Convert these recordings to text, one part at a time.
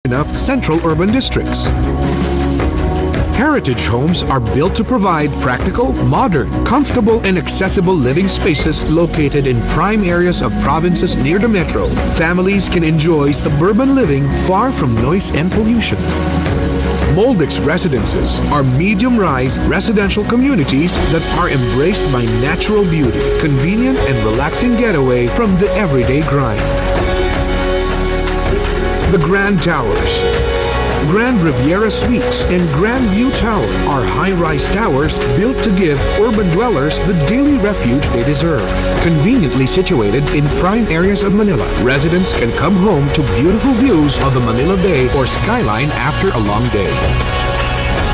enough central urban districts. Heritage homes are built to provide practical, modern, comfortable, and accessible living spaces located in prime areas of provinces near the metro. Families can enjoy suburban living far from noise and pollution. Moldex residences are medium-rise residential communities that are embraced by natural beauty, convenient and relaxing getaway from the everyday grind. The Grand Towers, Grand Riviera Suites, and Grand View Tower are high-rise towers built to give urban dwellers the daily refuge they deserve. Conveniently situated in prime areas of Manila, residents can come home to beautiful views of the Manila Bay or skyline after a long day.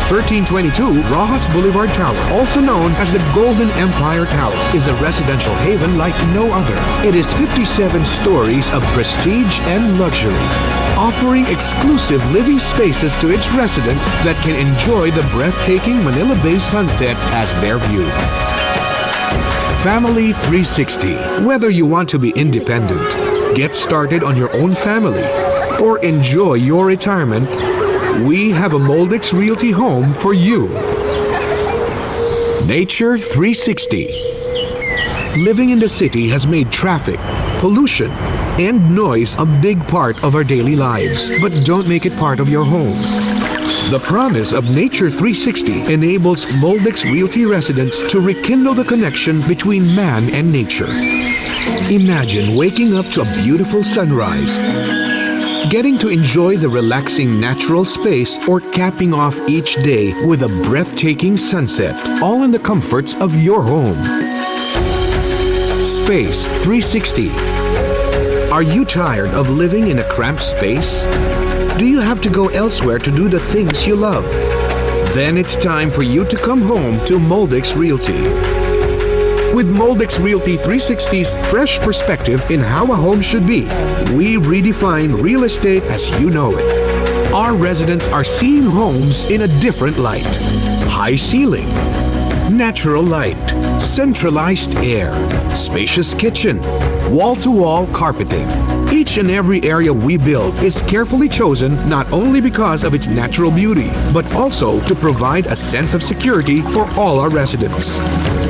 1322 Rojas Boulevard Tower, also known as the Golden Empire Tower, is a residential haven like no other. It is 57 stories of prestige and luxury, offering exclusive living spaces to its residents that can enjoy the breathtaking Manila Bay sunset as their view. Family 360. Whether you want to be independent, get started on your own family, or enjoy your retirement, we have a Moldex Realty home for you. Nature 360. Living in the city has made traffic, pollution, and noise a big part of our daily lives, but don't make it part of your home. The promise of Nature 360 enables Moldex Realty residents to rekindle the connection between man and nature. Imagine waking up to a beautiful sunrise, getting to enjoy the relaxing natural space, or capping off each day with a breathtaking sunset, all in the comforts of your home. Space 360. Are you tired of living in a cramped space? Do you have to go elsewhere to do the things you love? Then it's time for you to come home to Moldex Realty. With Moldex Realty 360's fresh perspective in how a home should be, we redefine real estate as you know it. Our residents are seeing homes in a different light. High ceiling, natural light, centralized air, spacious kitchen, wall-to-wall carpeting. Each and every area we build is carefully chosen not only because of its natural beauty, but also to provide a sense of security for all our residents.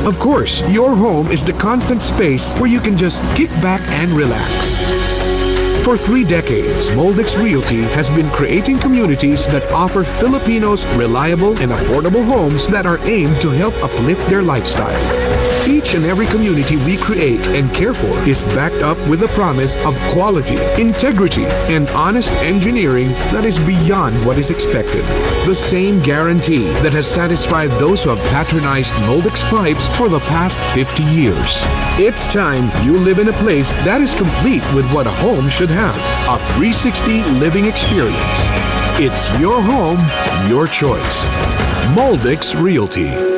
Of course, your home is the constant space where you can just kick back and relax. For 3 decades, Moldex Realty has been creating communities that offer Filipinos reliable and affordable homes that are aimed to help uplift their lifestyle. Each and every community we create and care for is backed up with a promise of quality, integrity, and honest engineering that is beyond what is expected. The same guarantee that has satisfied those who have patronized Moldex pipes for the past 50 years. It's time you live in a place that is complete with what a home should have. A 360 living experience. It's your home, your choice. Moldex Realty.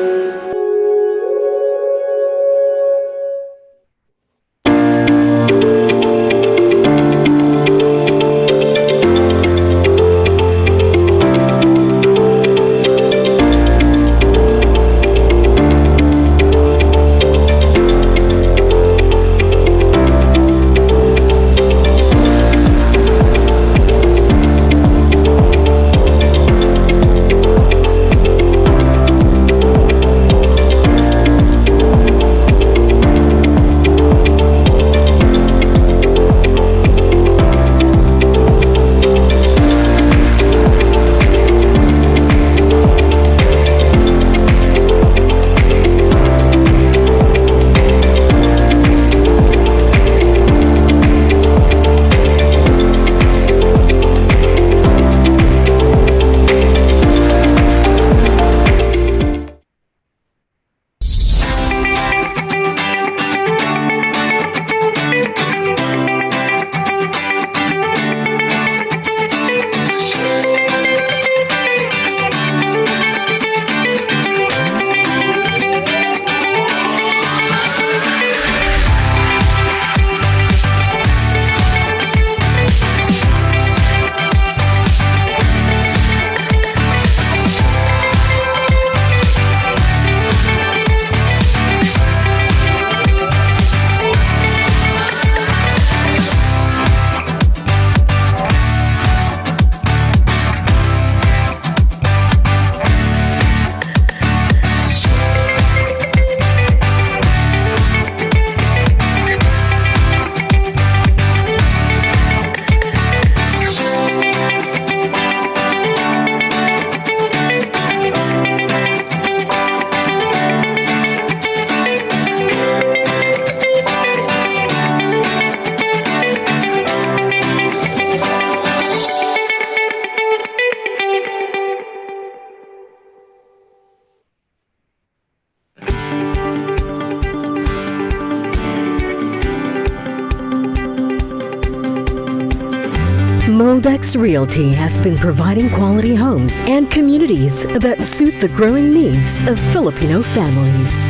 Moldex Realty has been providing quality homes and communities that suit the growing needs of Filipino families.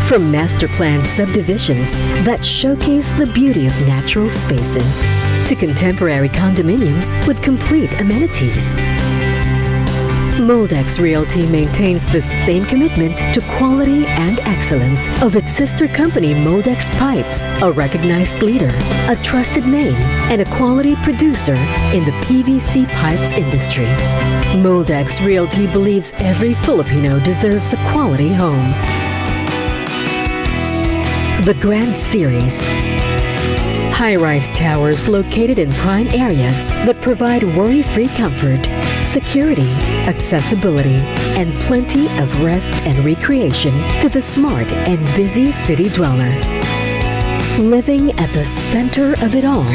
From master plan subdivisions that showcase the beauty of natural spaces to contemporary condominiums with complete amenities, Moldex Realty maintains the same commitment to quality and excellence of its sister company Moldex Pipes, a recognized leader, a trusted name, and a quality producer in the PVC pipes industry. Moldex Realty believes every Filipino deserves a quality home. The Grand Series. High-rise towers located in prime areas that provide worry-free comfort, security, accessibility, and plenty of rest and recreation to the smart and busy city dweller. Living at the center of it all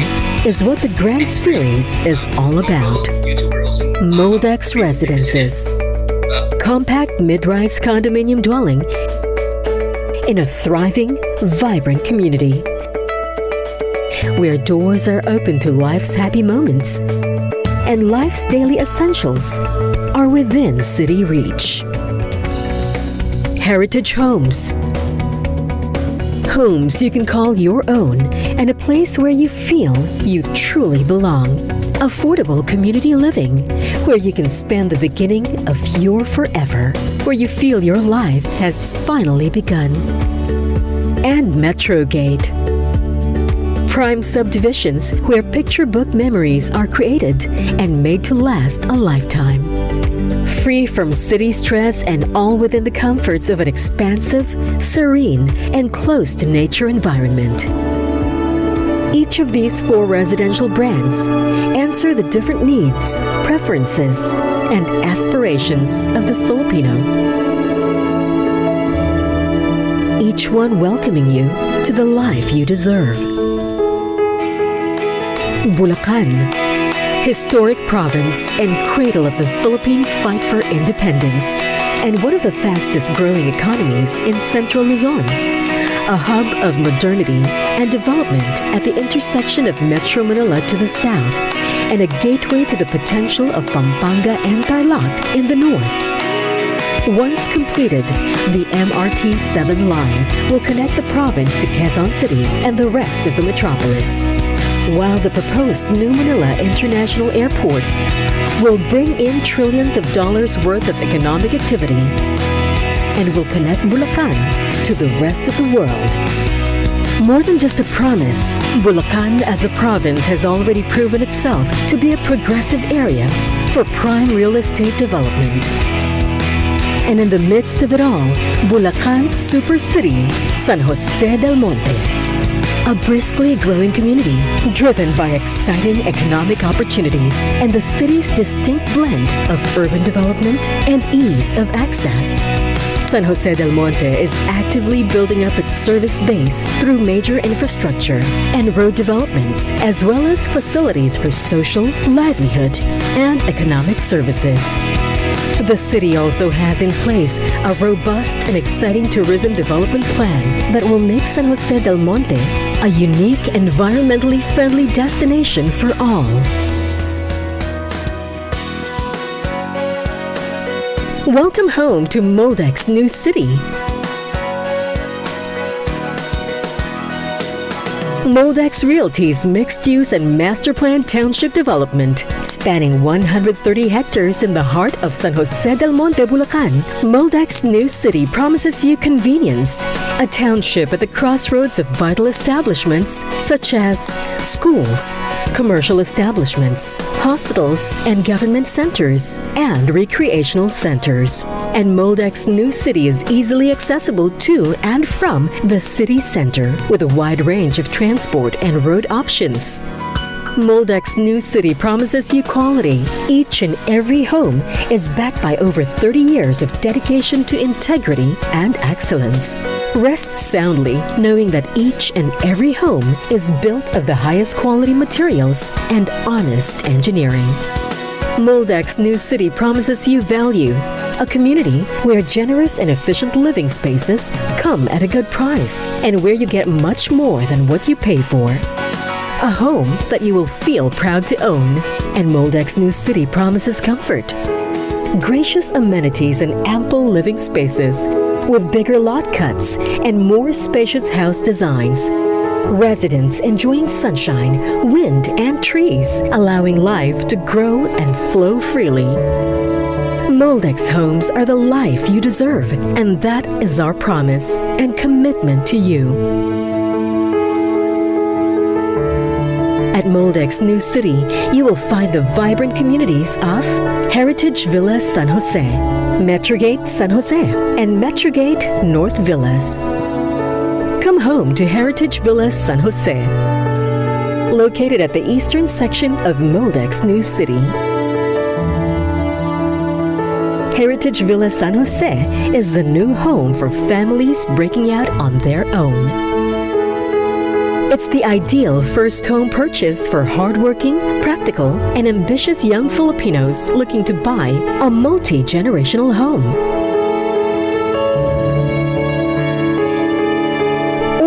is what the Grand Series is all about. Moldex Residences. Compact mid-rise condominium dwelling in a thriving, vibrant community, where doors are open to life's happy moments and life's daily essentials are within city reach. Heritage Homes. Homes you can call your own and a place where you feel you truly belong. Affordable community living where you can spend the beginning of your forever, where you feel your life has finally begun. And Metrogate. Prime subdivisions where picture book memories are created and made to last a lifetime. Free from city stress and all within the comforts of an expansive, serene, and close to nature environment. Each of these 4 residential brands answer the different needs, preferences, and aspirations of the Filipino. Each one welcoming you to the life you deserve. Bulacan, historic province and cradle of the Philippine fight for independence, and one of the fastest growing economies in Central Luzon. A hub of modernity and development at the intersection of Metro Manila to the south, and a gateway to the potential of Pampanga and Tarlac in the north. Once completed, the MRT 7 line will connect the province to Quezon City and the rest of the metropolis, while the proposed New Manila International Airport will bring in trillions of dollars worth of economic activity and will connect Bulacan to the rest of the world. More than just a promise, Bulacan as a province has already proven itself to be a progressive area for prime real estate development. And in the midst of it all, Bulacan's super city, San Jose del Monte, a briskly growing community driven by exciting economic opportunities and the city's distinct blend of urban development and ease of access. San Jose del Monte is actively building up its service base through major infrastructure and road developments, as well as facilities for social, livelihood, and economic services. The city also has in place a robust and exciting tourism development plan that will make San Jose del Monte a unique, environmentally friendly destination for all. Welcome home to Moldex New City. Moldex Realty's mixed-use and master plan township development, spanning 130 hectares in the heart of San Jose del Monte, Bulacan. Moldex New City promises you convenience, a township at the crossroads of vital establishments such as schools, commercial establishments, hospitals and government centers, and recreational centers. And Moldex New City is easily accessible to and from the city center with a wide range of transport and road options. Moldex New City promises you quality. Each and every home is backed by over 30 years of dedication to integrity and excellence. Rest soundly knowing that each and every home is built of the highest quality materials and honest engineering. Moldex New City promises you value, a community where generous and efficient living spaces come at a good price and where you get much more than what you pay for. A home that you will feel proud to own. And Moldex New City promises comfort. Gracious amenities and ample living spaces with bigger lot cuts and more spacious house designs. Residents enjoying sunshine, wind, and trees, allowing life to grow and flow freely. Moldex homes are the life you deserve, and that is our promise and commitment to you. At Moldex New City, you will find the vibrant communities of Heritage Villa San Jose, Metrogate San Jose, and Metrogate North Villas. Come home to Heritage Villa San Jose, located at the eastern section of Moldex New City. Heritage Villa San Jose is the new home for families breaking out on their own. It's the ideal first home purchase for hardworking, practical, and ambitious young Filipinos looking to buy a multi-generational home.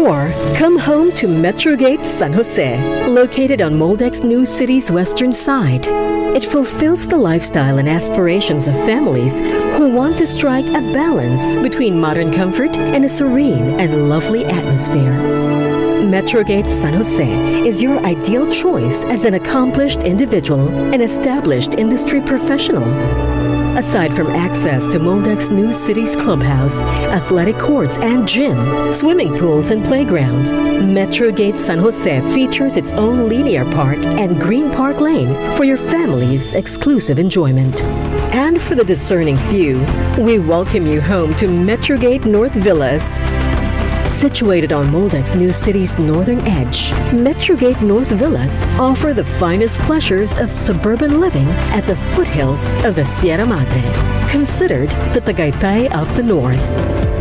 Or come home to Metrogate San Jose, located on Moldex New City's western side. It fulfills the lifestyle and aspirations of families who want to strike a balance between modern comfort and a serene and lovely atmosphere. Metrogate San Jose is your ideal choice as an accomplished individual and established industry professional. Aside from access to Moldex New City's clubhouse, athletic courts and gym, swimming pools and playgrounds, Metrogate San Jose features its own linear park and green park lane for your family's exclusive enjoyment. And for the discerning few, we welcome you home to Metrogate North Villas. Situated on Moldex New City's northern edge, Metrogate North Villas offer the finest pleasures of suburban living at the foothills of the Sierra Madre, considered the Tagaytay of the North.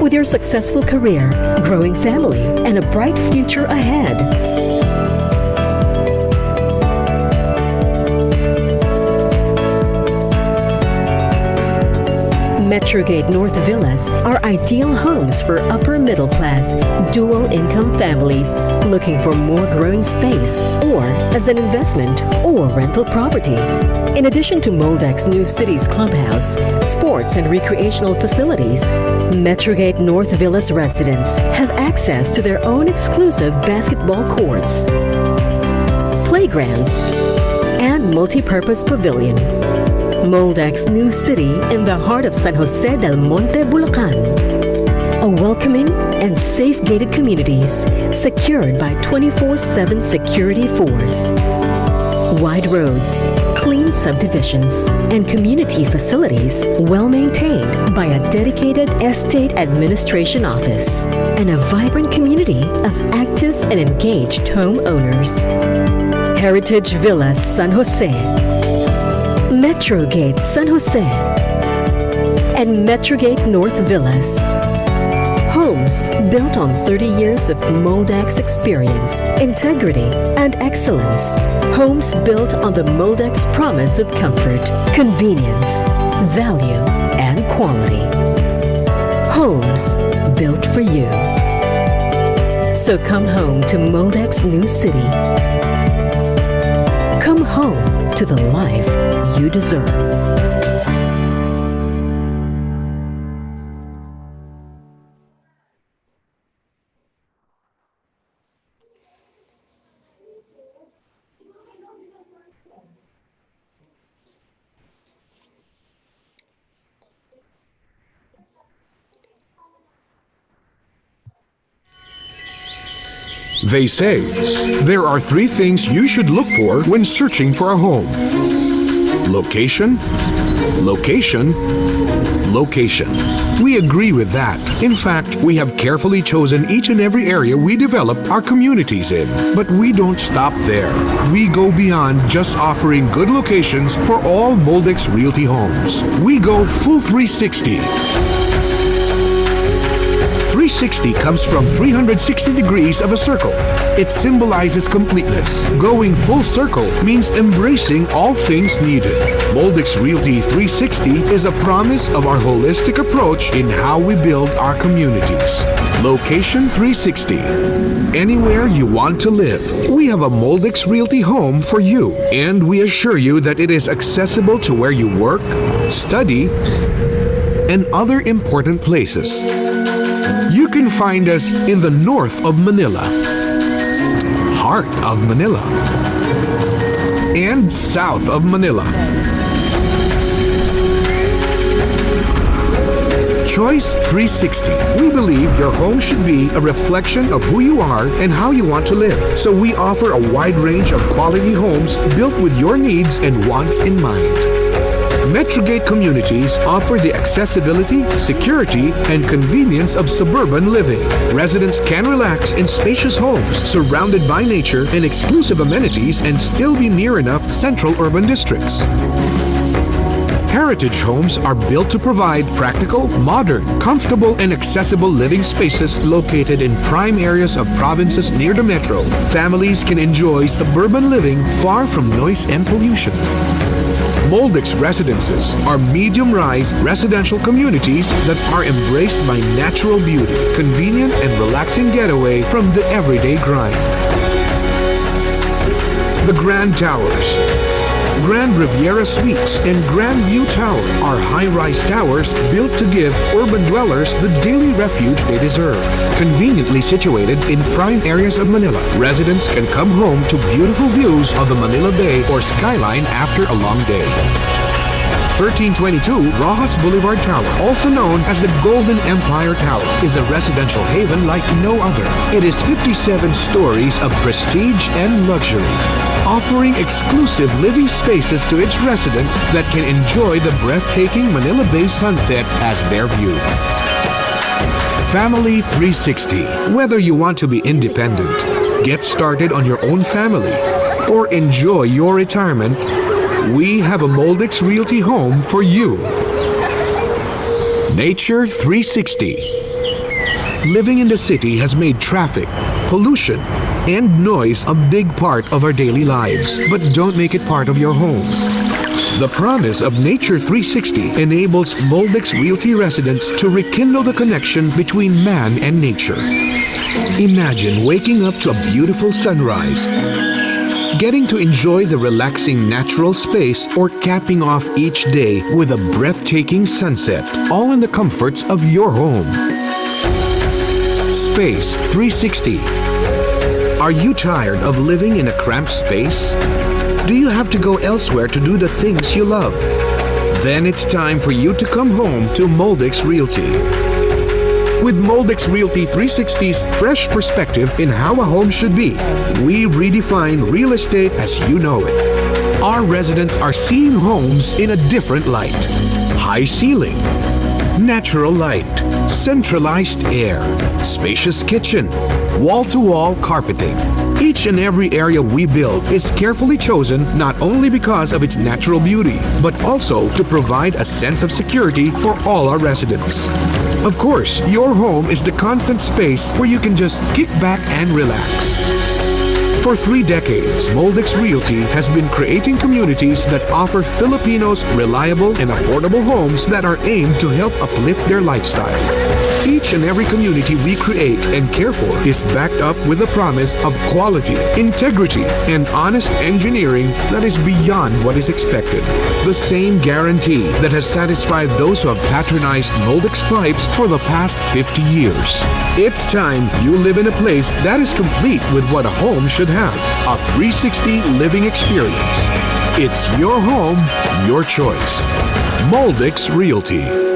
With your successful career, growing family, and a bright future ahead, Metrogate North Villas are ideal homes for upper middle class, dual income families looking for more growing space or as an investment or rental property. In addition to Moldex New City's clubhouse, sports and recreational facilities, Metrogate North Villas residents have access to their own exclusive basketball courts, playgrounds, and multi-purpose pavilion. Moldex New City in the heart of San Jose del Monte, Bulacan. A welcoming and safe-gated communities secured by 24/7 security force. Wide roads, clean subdivisions, and community facilities well-maintained by a dedicated estate administration office. And a vibrant community of active and engaged homeowners. Heritage Villa San Jose, Metrogate San Jose, and Metrogate North Villas. Homes built on 30 years of Moldex experience, integrity, and excellence. Homes built on the Moldex promise of comfort, convenience, value, and quality. Homes built for you. So come home to Moldex New City. Come home to the life you deserve. They say there are 3 things you should look for when searching for a home: location, location, location. We agree with that. In fact, we have carefully chosen each and every area we develop our communities in. But we don't stop there. We go beyond just offering good locations for all Moldex Realty homes. We go full 360. 360 comes from 360 degrees of a circle. It symbolizes completeness. Going full circle means embracing all things needed. Moldix Realty 360 is a promise of our holistic approach in how we build our communities. Location 360. Anywhere you want to live, we have a Moldix Realty home for you. And we assure you that it is accessible to where you work, study, and other important places. You can find us in the north of Manila, heart of Manila, and south of Manila. Choice 360. We believe your home should be a reflection of who you are and how you want to live. So we offer a wide range of quality homes built with your needs and wants in mind. Metrogate communities offer the accessibility, security, and convenience of suburban living. Residents can relax in spacious homes surrounded by nature and exclusive amenities and still be near enough central urban districts. Heritage homes are built to provide practical, modern, comfortable, and accessible living spaces located in prime areas of provinces near the metro. Families can enjoy suburban living far from noise and pollution. Moldix residences are medium-rise residential communities that are embraced by natural beauty, convenient and relaxing getaway from the everyday grind. The Grand Towers, Grand Riviera Suites, and Grand View Tower are high-rise towers built to give urban dwellers the daily refuge they deserve. Conveniently situated in prime areas of Manila, residents can come home to beautiful views of the Manila Bay or skyline after a long day. 1322 Rojas Boulevard Tower, also known as the Golden Empire Tower, is a residential haven like no other. It is 57 stories of prestige and luxury, offering exclusive living spaces to its residents that can enjoy the breathtaking Manila Bay sunset as their view. Family 360. Whether you want to be independent, get started on your own family, or enjoy your retirement, we have a Moldix Realty home for you. Nature 360. Living in the city has made traffic, pollution, and noise a big part of our daily lives, but don't make it part of your home. The promise of Nature 360 enables Moldix Realty residents to rekindle the connection between man and nature. Imagine waking up to a beautiful sunrise, getting to enjoy the relaxing natural space, or capping off each day with a breathtaking sunset, all in the comforts of your home. Space 360. Are you tired of living in a cramped space? Do you have to go elsewhere to do the things you love? Then it's time for you to come home to Moldix Realty. With Moldix Realty 360's fresh perspective in how a home should be, we redefine real estate as you know it. Our residents are seeing homes in a different light. High ceiling, natural light, centralized air, spacious kitchen, wall-to-wall carpeting. Each and every area we build is carefully chosen not only because of its natural beauty, but also to provide a sense of security for all our residents. Of course, your home is the constant space where you can just kick back and relax. For 3 decades, Moldix Realty has been creating communities that offer Filipinos reliable and affordable homes that are aimed to help uplift their lifestyle. Each and every community we create and care for is backed up with a promise of quality, integrity, and honest engineering that is beyond what is expected. The same guarantee that has satisfied those who have patronized Moldix Pipes for the past 50 years. It's time you live in a place that is complete with what a home should have. A 360 living experience. It's your home, your choice. Moldix Realty.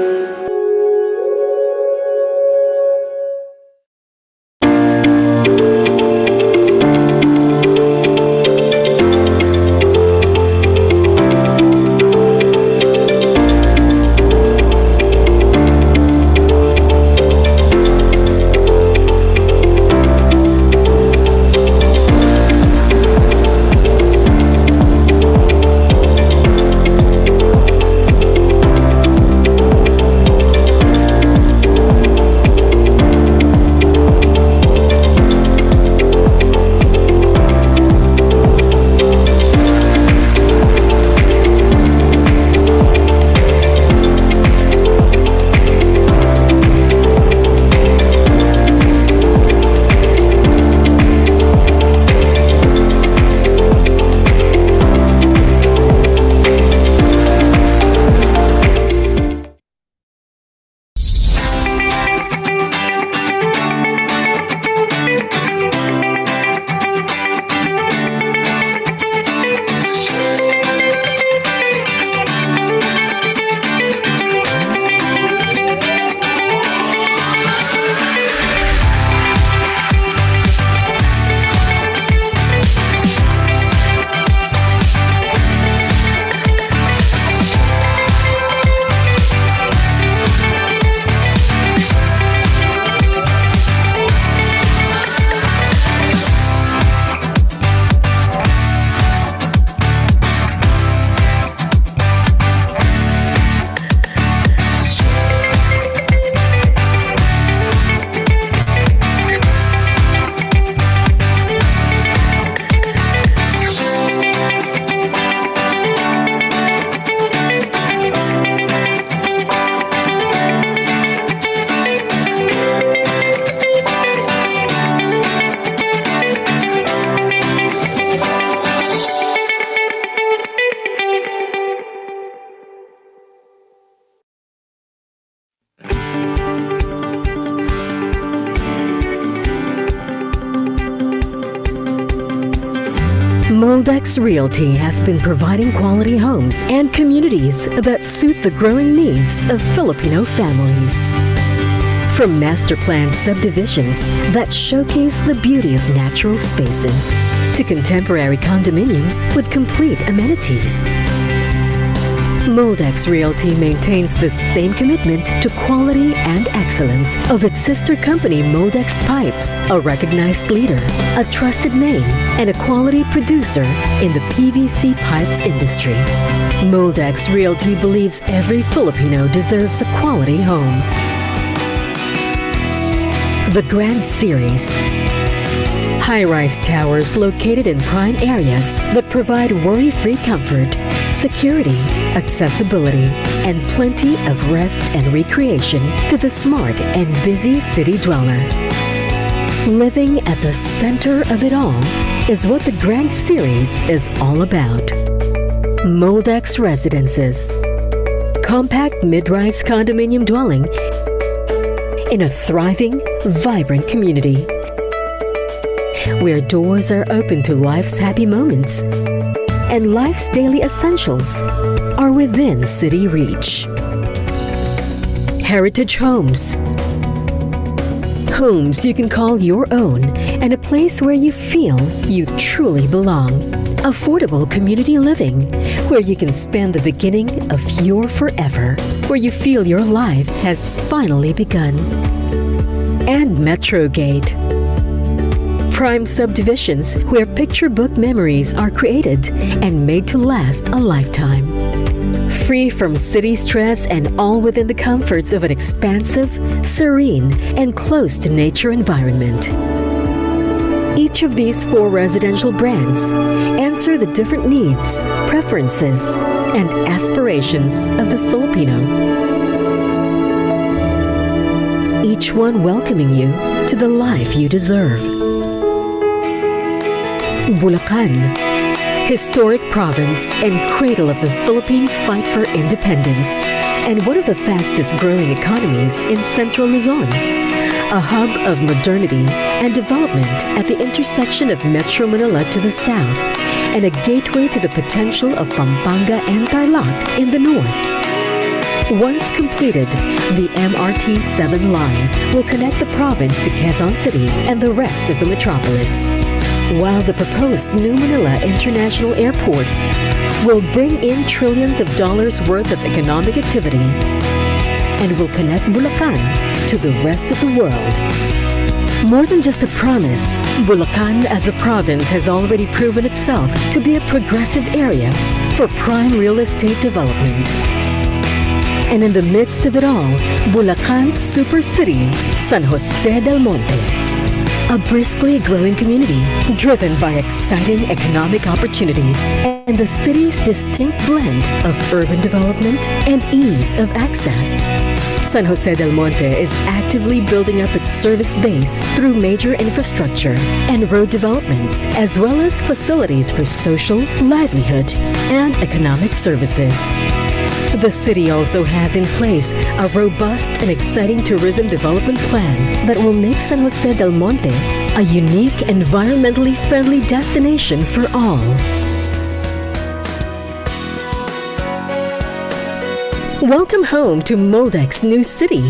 Moldex Realty has been providing quality homes and communities that suit the growing needs of Filipino families. From master plan subdivisions that showcase the beauty of natural spaces to contemporary condominiums with complete amenities, Moldex Realty maintains the same commitment to quality and excellence of its sister company Moldex Pipes, a recognized leader, a trusted name, and a quality producer in the PVC pipes industry. Moldex Realty believes every Filipino deserves a quality home. The Grand Series. High-rise towers located in prime areas that provide worry-free comfort, security, accessibility, and plenty of rest and recreation to the smart and busy city dweller. Living at the center of it all is what the Grand Series is all about. Moldex Residences. Compact mid-rise condominium dwelling in a thriving, vibrant community where doors are open to life's happy moments and life's daily essentials are within city reach. Heritage Homes. Homes you can call your own and a place where you feel you truly belong. Affordable community living where you can spend the beginning of your forever, where you feel your life has finally begun. And Metrogate. Prime subdivisions where picture book memories are created and made to last a lifetime. Free from city stress and all within the comforts of an expansive, serene, and close to nature environment. Each of these 4 residential brands answer the different needs, preferences, and aspirations of the Filipino. Each one welcoming you to the life you deserve. Bulacan, historic province and cradle of the Philippine fight for independence, and one of the fastest growing economies in Central Luzon. A hub of modernity and development at the intersection of Metro Manila to the south, and a gateway to the potential of Pampanga and Tarlac in the north. Once completed, the MRT 7 line will connect the province to Quezon City and the rest of the metropolis, while the proposed New Manila International Airport will bring in trillions of dollars worth of economic activity and will connect Bulacan to the rest of the world. More than just a promise, Bulacan as a province has already proven itself to be a progressive area for prime real estate development. And in the midst of it all, Bulacan's super city, San Jose del Monte. A briskly growing community driven by exciting economic opportunities and the city's distinct blend of urban development and ease of access. San Jose del Monte is actively building up its service base through major infrastructure and road developments, as well as facilities for social, livelihood, and economic services. The city also has in place a robust and exciting tourism development plan that will make San Jose del Monte a unique, environmentally friendly destination for all. Welcome home to Moldex New City.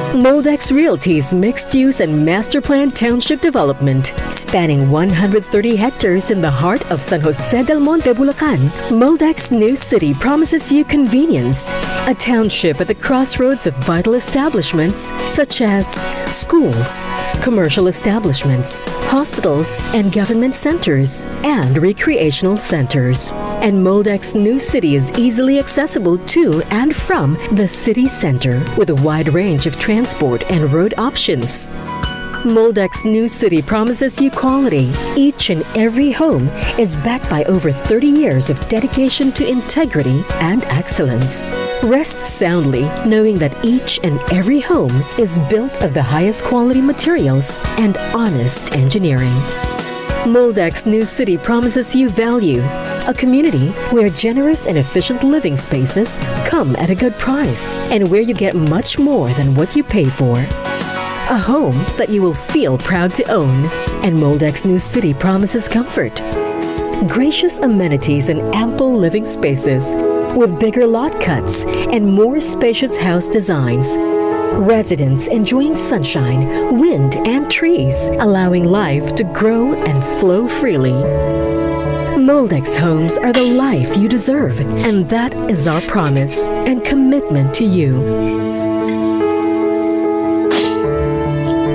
Moldex Realty's mixed-use and master-planned township development, spanning 130 hectares in the heart of San Jose del Monte, Bulacan. Moldex New City promises you convenience, a township at the crossroads of vital establishments such as schools, commercial establishments, hospitals and government centers, and recreational centers. And Moldex New City is easily accessible to and from the city center with a wide range of transport and road options. Moldex New City promises you quality. Each and every home is backed by over 30 years of dedication to integrity and excellence. Rest soundly knowing that each and every home is built of the highest quality materials and honest engineering. Moldex New City promises you value, a community where generous and efficient living spaces come at a good price and where you get much more than what you pay for. A home that you will feel proud to own. And Moldex New City promises comfort. Gracious amenities and ample living spaces with bigger lot cuts and more spacious house designs. Residents enjoying sunshine, wind, and trees, allowing life to grow and flow freely. Moldex homes are the life you deserve, and that is our promise and commitment to you.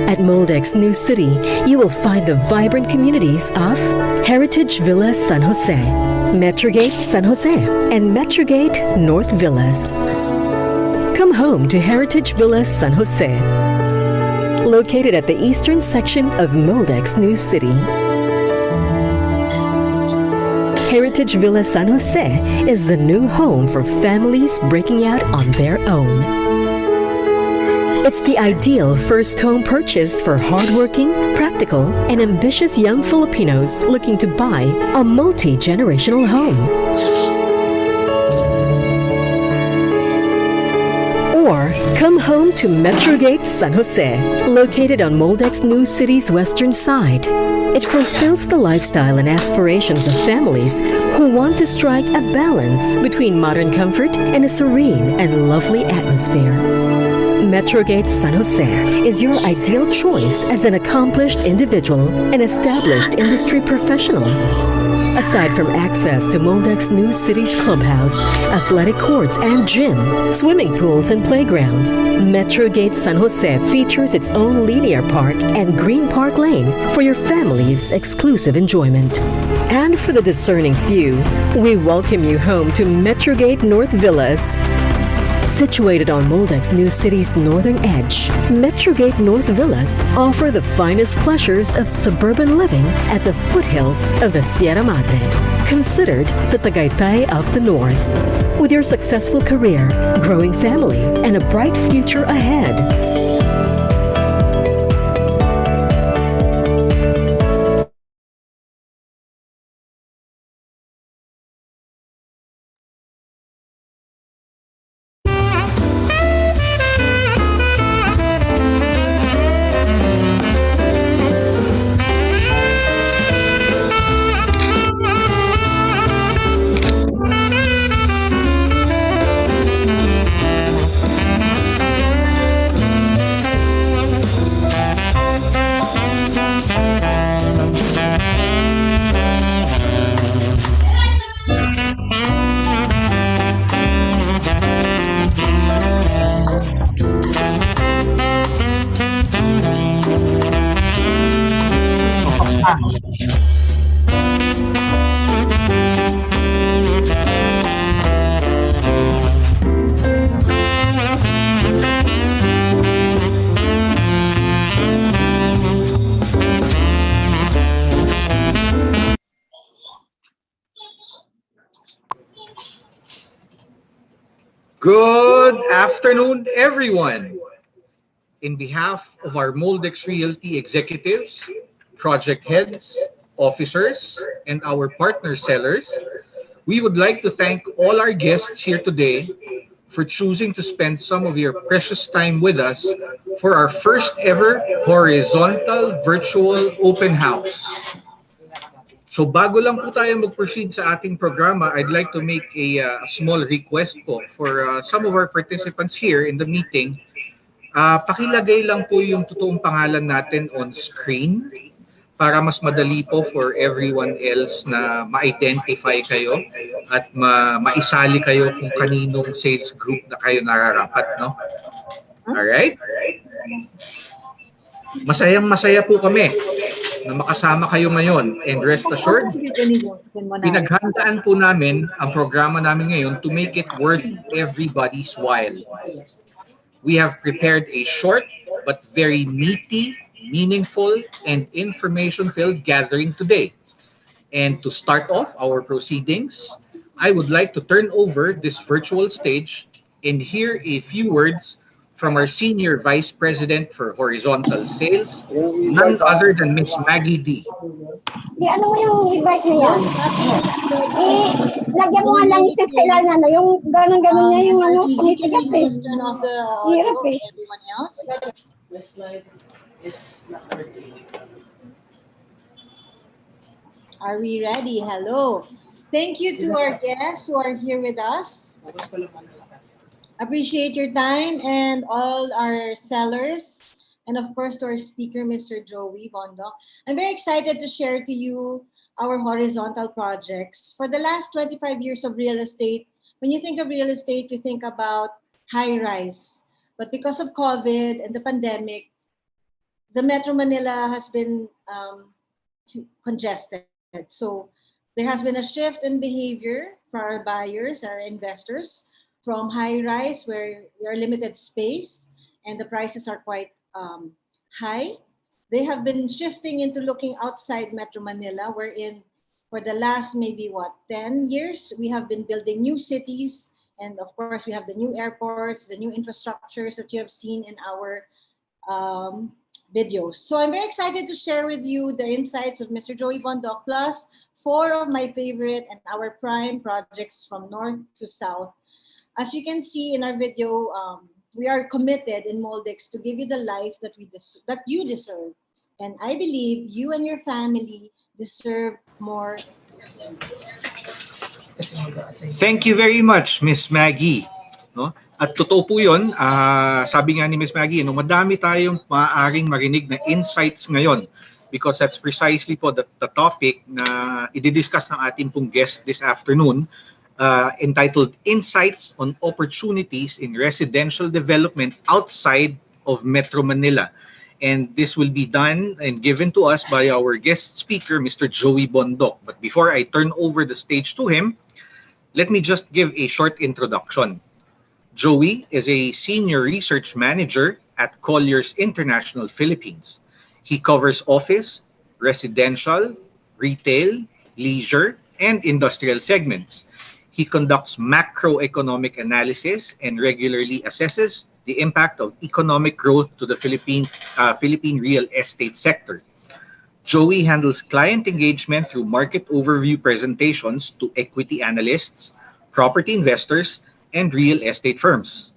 At Moldex New City, you will find the vibrant communities of Heritage Villa San Jose, Metrogate San Jose, and Metrogate North Villas. Come home to Heritage Villa San Jose, located at the eastern section of Moldex New City. Heritage Villa San Jose is the new home for families breaking out on their own. It's the ideal first home purchase for hardworking, practical, and ambitious young Filipinos looking to buy a multi-generational home. Or come home to Metrogate San Jose, located on Moldex New City's western side. It fulfills the lifestyle and aspirations of families who want to strike a balance between modern comfort and a serene and lovely atmosphere. Metrogate San Jose is your ideal choice as an accomplished individual and established industry professional. Aside from access to Moldex New City's clubhouse, athletic courts and gym, swimming pools and playgrounds, Metrogate San Jose features its own linear park and green park lane for your family's exclusive enjoyment. And for the discerning few, we welcome you home to Metrogate North Villas. Situated on Moldex New City's northern edge, Metrogate North Villas offer the finest pleasures of suburban living at the foothills of the Sierra Madre, considered the Tagaytay of the North. With your successful career, growing family, and a bright future ahead, Good afternoon, everyone. In behalf of our Moldex Realty executives, project heads, officers, and our partner sellers, we would like to thank all our guests here today for choosing to spend some of your precious time with us for our first ever horizontal virtual open house. So bago lang po tayo mag-proceed sa ating programa, I'd like to make a small request po for some of our participants here in the meeting. Pakilagay lang po yung totoong pangalan natin on screen para mas madali po for everyone else na ma-identify kayo at maisali kayo kung kaninong sales group na kayo nararapat, no? Alright? Masayang-masaya po kami na makasama kayo ngayon, and rest assured, pinaghandaan po namin ang programa namin ngayon to make it worth everybody's while. We have prepared a short but very meaty, meaningful, and information-filled gathering today. And to start off our proceedings, I would like to turn over this virtual stage and hear a few words from our Senior Vice President for Horizontal Sales, none other than Miss Maggie D. Ano mo yung e-bike na yan? Lagyan mo nga lang isa sa ilalim na, yung ganon-ganon niya yung ano, kumitigas eh. Hirap eh. Are we ready? Hello. Thank you to our guests who are here with us. Appreciate your time and all our sellers. And of course, to our speaker, Mr. Joey Bondok. I'm very excited to share to you our horizontal projects. For the last 25 years of real estate, when you think of real estate, you think about high rise. But because of COVID and the pandemic, the Metro Manila has been congested. So there has been a shift in behavior for our buyers, our investors, from high rise where there are limited space and the prices are quite high. They have been shifting into looking outside Metro Manila, wherein for the last maybe 10 years, we have been building new cities. And of course, we have the new airports, the new infrastructures that you have seen in our um, videos. So I'm very excited to share with you the insights of Mr. Joey Bondoc plus four of my favorite and our prime projects from north to south. As you can see in our video, we are committed in Moldex to give you the life that you deserve. And I believe you and your family deserve more space. Thank you very much, Miss Maggie. No? At totoo po yun, sabi nga ni Miss Maggie, no, madami tayong maaaring marinig na insights ngayon because that's precisely po the topic na i-discuss ng ating pong guest this afternoon, entitled Insights on Opportunities in Residential Development Outside of Metro Manila. And this will be done and given to us by our guest speaker, Mr. Joey Bondoc. But before I turn over the stage to him, let me just give a short introduction. Joey is a senior research manager at Colliers International Philippines. He covers office, residential, retail, leisure, and industrial segments. He conducts macroeconomic analysis and regularly assesses the impact of economic growth to the Philippine real estate sector. Joey handles client engagement through market overview presentations to equity analysts, property investors, and real estate firms.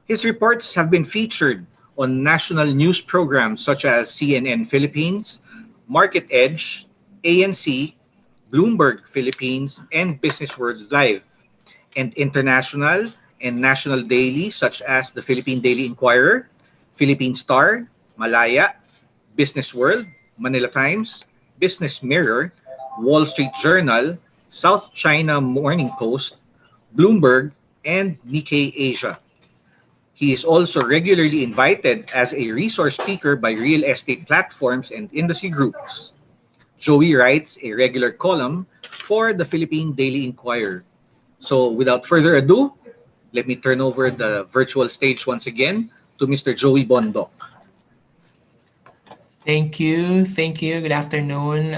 His reports have been featured on national news programs such as CNN Philippines, Market Edge, ANC, Bloomberg Philippines, and Business World Live, and international and national dailies such as the Philippine Daily Inquirer, Philippine Star, Malaya, Business World, Manila Times, Business Mirror, Wall Street Journal, South China Morning Post, Bloomberg, and Nikkei Asia. He is also regularly invited as a resource speaker by real estate platforms and industry groups. Joey writes a regular column for the Philippine Daily Inquirer. So without further ado, let me turn over the virtual stage once again to Mr. Joey Bondoc. Thank you. Thank you. Good afternoon.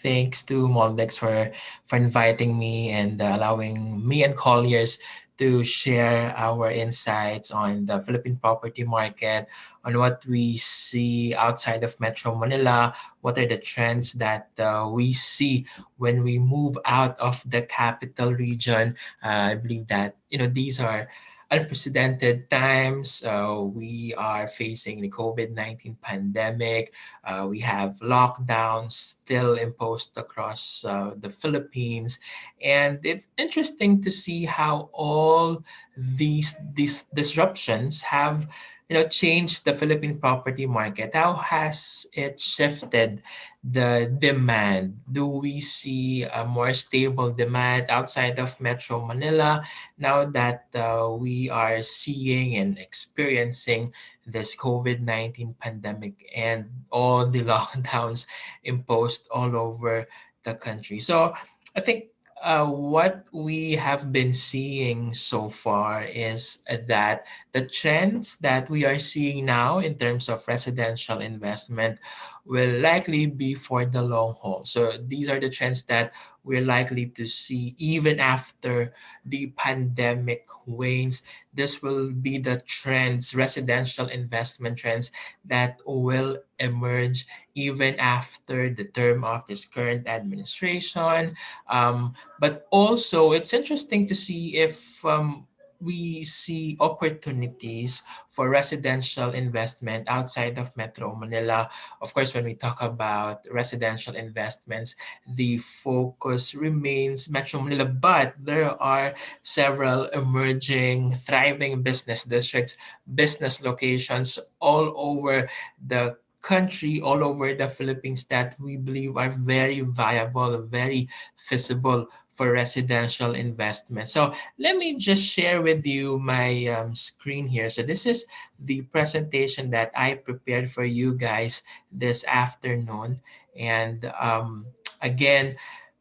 Thanks to Moldex for inviting me and allowing me and Colliers to share our insights on the Philippine property market, on what we see outside of Metro Manila, what are the trends that we see when we move out of the capital region. I believe that these are unprecedented times. We are facing the COVID-19 pandemic. We have lockdowns still imposed across the Philippines. And it's interesting to see how all these disruptions have changed the Philippine property market. How has it shifted the demand? Do we see a more stable demand outside of Metro Manila now that we are seeing and experiencing this COVID-19 pandemic and all the lockdowns imposed all over the country? So I think what we have been seeing so far is that the trends that we are seeing now in terms of residential investment will likely be for the long haul. So these are the trends that we're likely to see even after the pandemic wanes. This will be the trends, residential investment trends that will emerge even after the term of this current administration. But also, it's interesting to see if we see opportunities for residential investment outside of Metro Manila. Of course, when we talk about residential investments, the focus remains Metro Manila, but there are several emerging, thriving business districts, business locations all over the country, all over the Philippines that we believe are very viable, very feasible for residential investment. So let me just share with you my screen here. So this is the presentation that I prepared for you guys this afternoon. And again,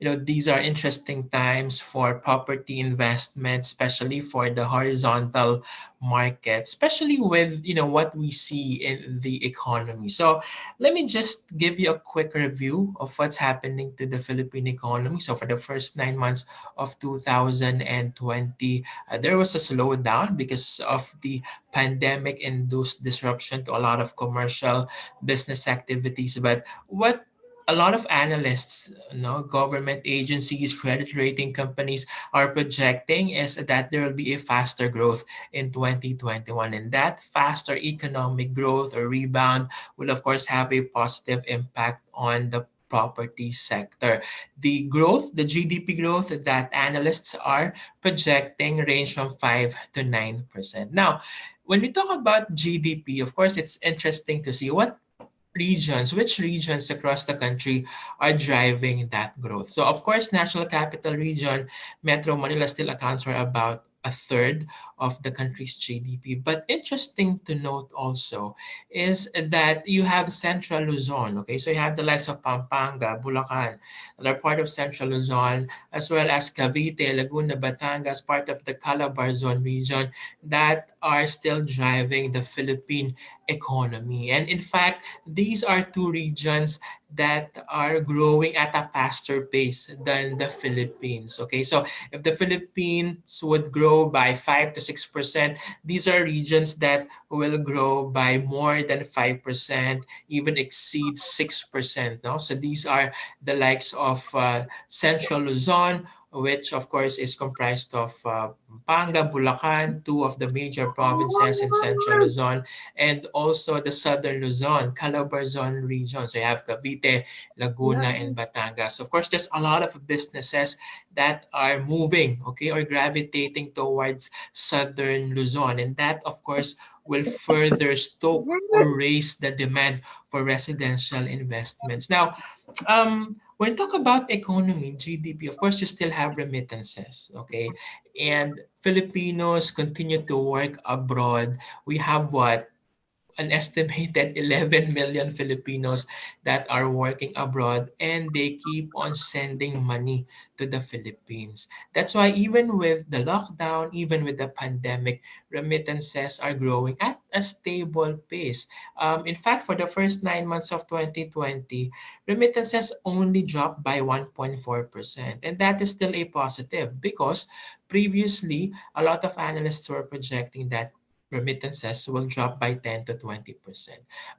these are interesting times for property investment, especially for the horizontal market, especially with what we see in the economy. So let me just give you a quick review of what's happening to the Philippine economy. So for the first 9 months of 2020, there was a slowdown because of the pandemic-induced disruption to a lot of commercial business activities. But what a lot of analysts, government agencies, credit rating companies are projecting is that there will be a faster growth in 2021. And that faster economic growth or rebound will, of course, have a positive impact on the property sector. The growth, the GDP growth that analysts are projecting range from 5 to 9%. Now, when we talk about GDP, of course, it's interesting to see which regions across the country are driving that growth. So of course, National Capital Region, Metro Manila still accounts for about a third of the country's GDP. But interesting to note also is that you have Central Luzon, okay? So you have the likes of Pampanga, Bulacan, that are part of Central Luzon, as well as Cavite, Laguna, Batangas, part of the Calabar Zone region that are still driving the Philippine economy. And in fact, these are two regions that are growing at a faster pace than the Philippines. Okay, so if the Philippines would grow by 5 to 6%, these are regions that will grow by more than 5%, even exceed 6%. No? So these are the likes of Central Luzon, which of course is comprised of Pampanga, Bulacan, two of the major provinces in Central Luzon, and also the Southern Luzon, Calabar Zone region. So you have Cavite, Laguna, and Batangas. Of course, there's a lot of businesses that are moving, okay, or gravitating towards Southern Luzon. And that, of course, will further stoke or raise the demand for residential investments. Now, when you talk about economy, GDP, of course, you still have remittances, okay? And Filipinos continue to work abroad. We have what? An estimated 11 million Filipinos that are working abroad, and they keep on sending money to the Philippines. That's why even with the lockdown, even with the pandemic, remittances are growing at a stable pace. In fact, for the first 9 months of 2020, remittances only dropped by 1.4%. And that is still a positive because previously, a lot of analysts were projecting that remittances will drop by 10 to 20%.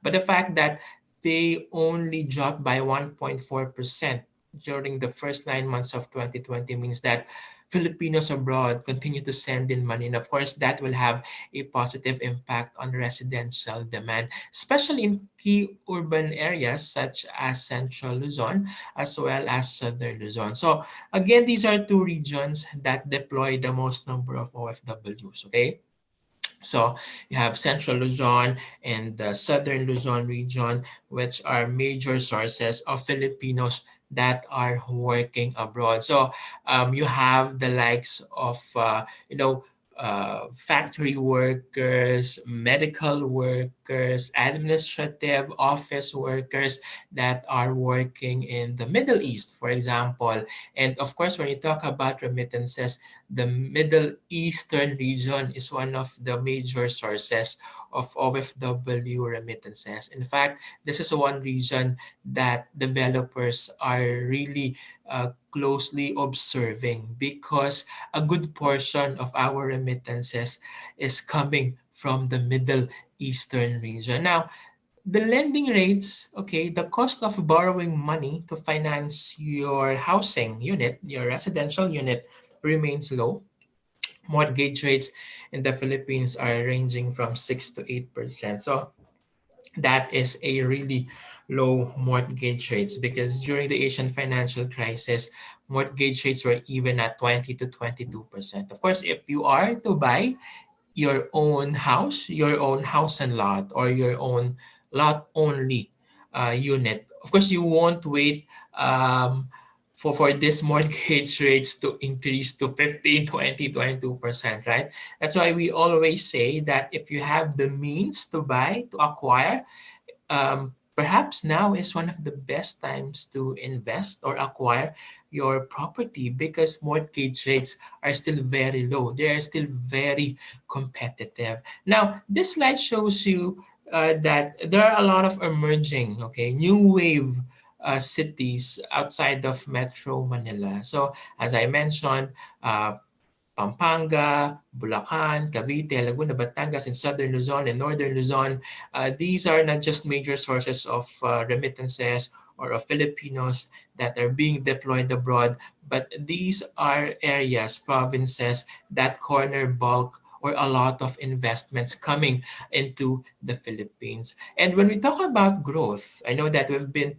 But the fact that they only dropped by 1.4% during the first 9 months of 2020 means that Filipinos abroad continue to send in money. And of course, that will have a positive impact on residential demand, especially in key urban areas such as Central Luzon as well as Southern Luzon. So again, these are two regions that deploy the most number of OFWs, okay? So you have Central Luzon and the Southern Luzon region, which are major sources of Filipinos that are working abroad. So you have the likes of, factory workers, medical workers, administrative office workers that are working in the Middle East, for example. And of course, when you talk about remittances, the Middle Eastern region is one of the major sources of OFW remittances. In fact, this is one region that developers are really closely observing because a good portion of our remittances is coming from the Middle Eastern region. Now, the lending rates, okay, the cost of borrowing money to finance your housing unit, your residential unit, remains low. mortgage rates in the Philippines are ranging from 6 to 8%. So that is a really low mortgage rates, because during the Asian financial crisis, mortgage rates were even at 20 to 22%. Of course, if you are to buy your own house and lot, or your own lot only unit, of course, you won't wait for this mortgage rates to increase to 15, 20, 22%, right? That's why we always say that if you have the means to buy, to acquire, perhaps now is one of the best times to invest or acquire your property, because mortgage rates are still very low. They are still very competitive. Now, this slide shows you that there are a lot of emerging, new wave cities outside of Metro Manila. So, as I mentioned, Pampanga, Bulacan, Cavite, Laguna, Batangas, and Southern Luzon and Northern Luzon. These are not just major sources of remittances or of Filipinos that are being deployed abroad, but these are areas, provinces that corner bulk or a lot of investments coming into the Philippines. And when we talk about growth, I know that we've been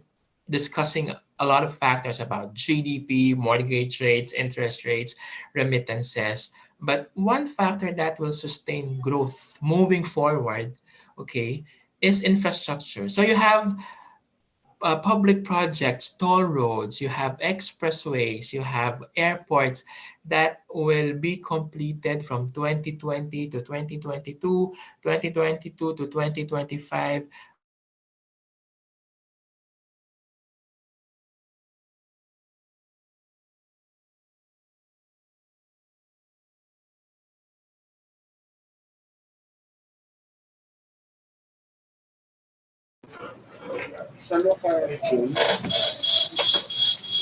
discussing a lot of factors about GDP, mortgage rates, interest rates, remittances. But one factor that will sustain growth moving forward, is infrastructure. So you have public projects, toll roads, you have expressways, you have airports that will be completed from 2020 to 2022, 2022 to 2025.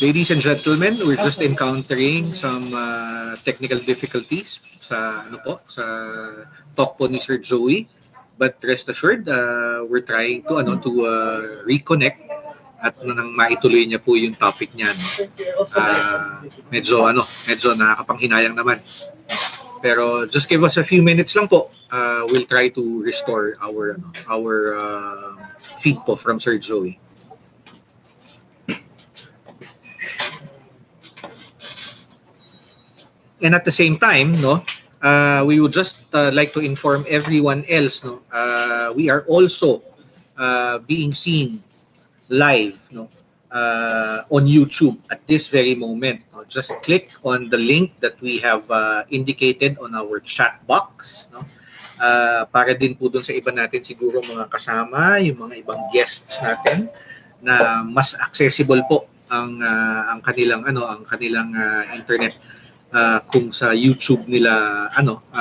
Ladies and gentlemen, we're just encountering some technical difficulties sa talk po ni Sir Joey. But rest assured, we're trying to reconnect at nang maituloy niya po yung topic niya. Medyo nakakapanghinayang naman. Pero just give us a few minutes lang po. We'll try to restore our feed po from Sir Joey. And at the same time, we would just like to inform everyone else, we are also being seen live, on YouTube at this very moment. Just click on the link that we have indicated on our chat box, para din po dun sa iba natin siguro mga kasama, yung mga ibang guests natin na mas accessible po ang kanilang internet, kung sa YouTube nila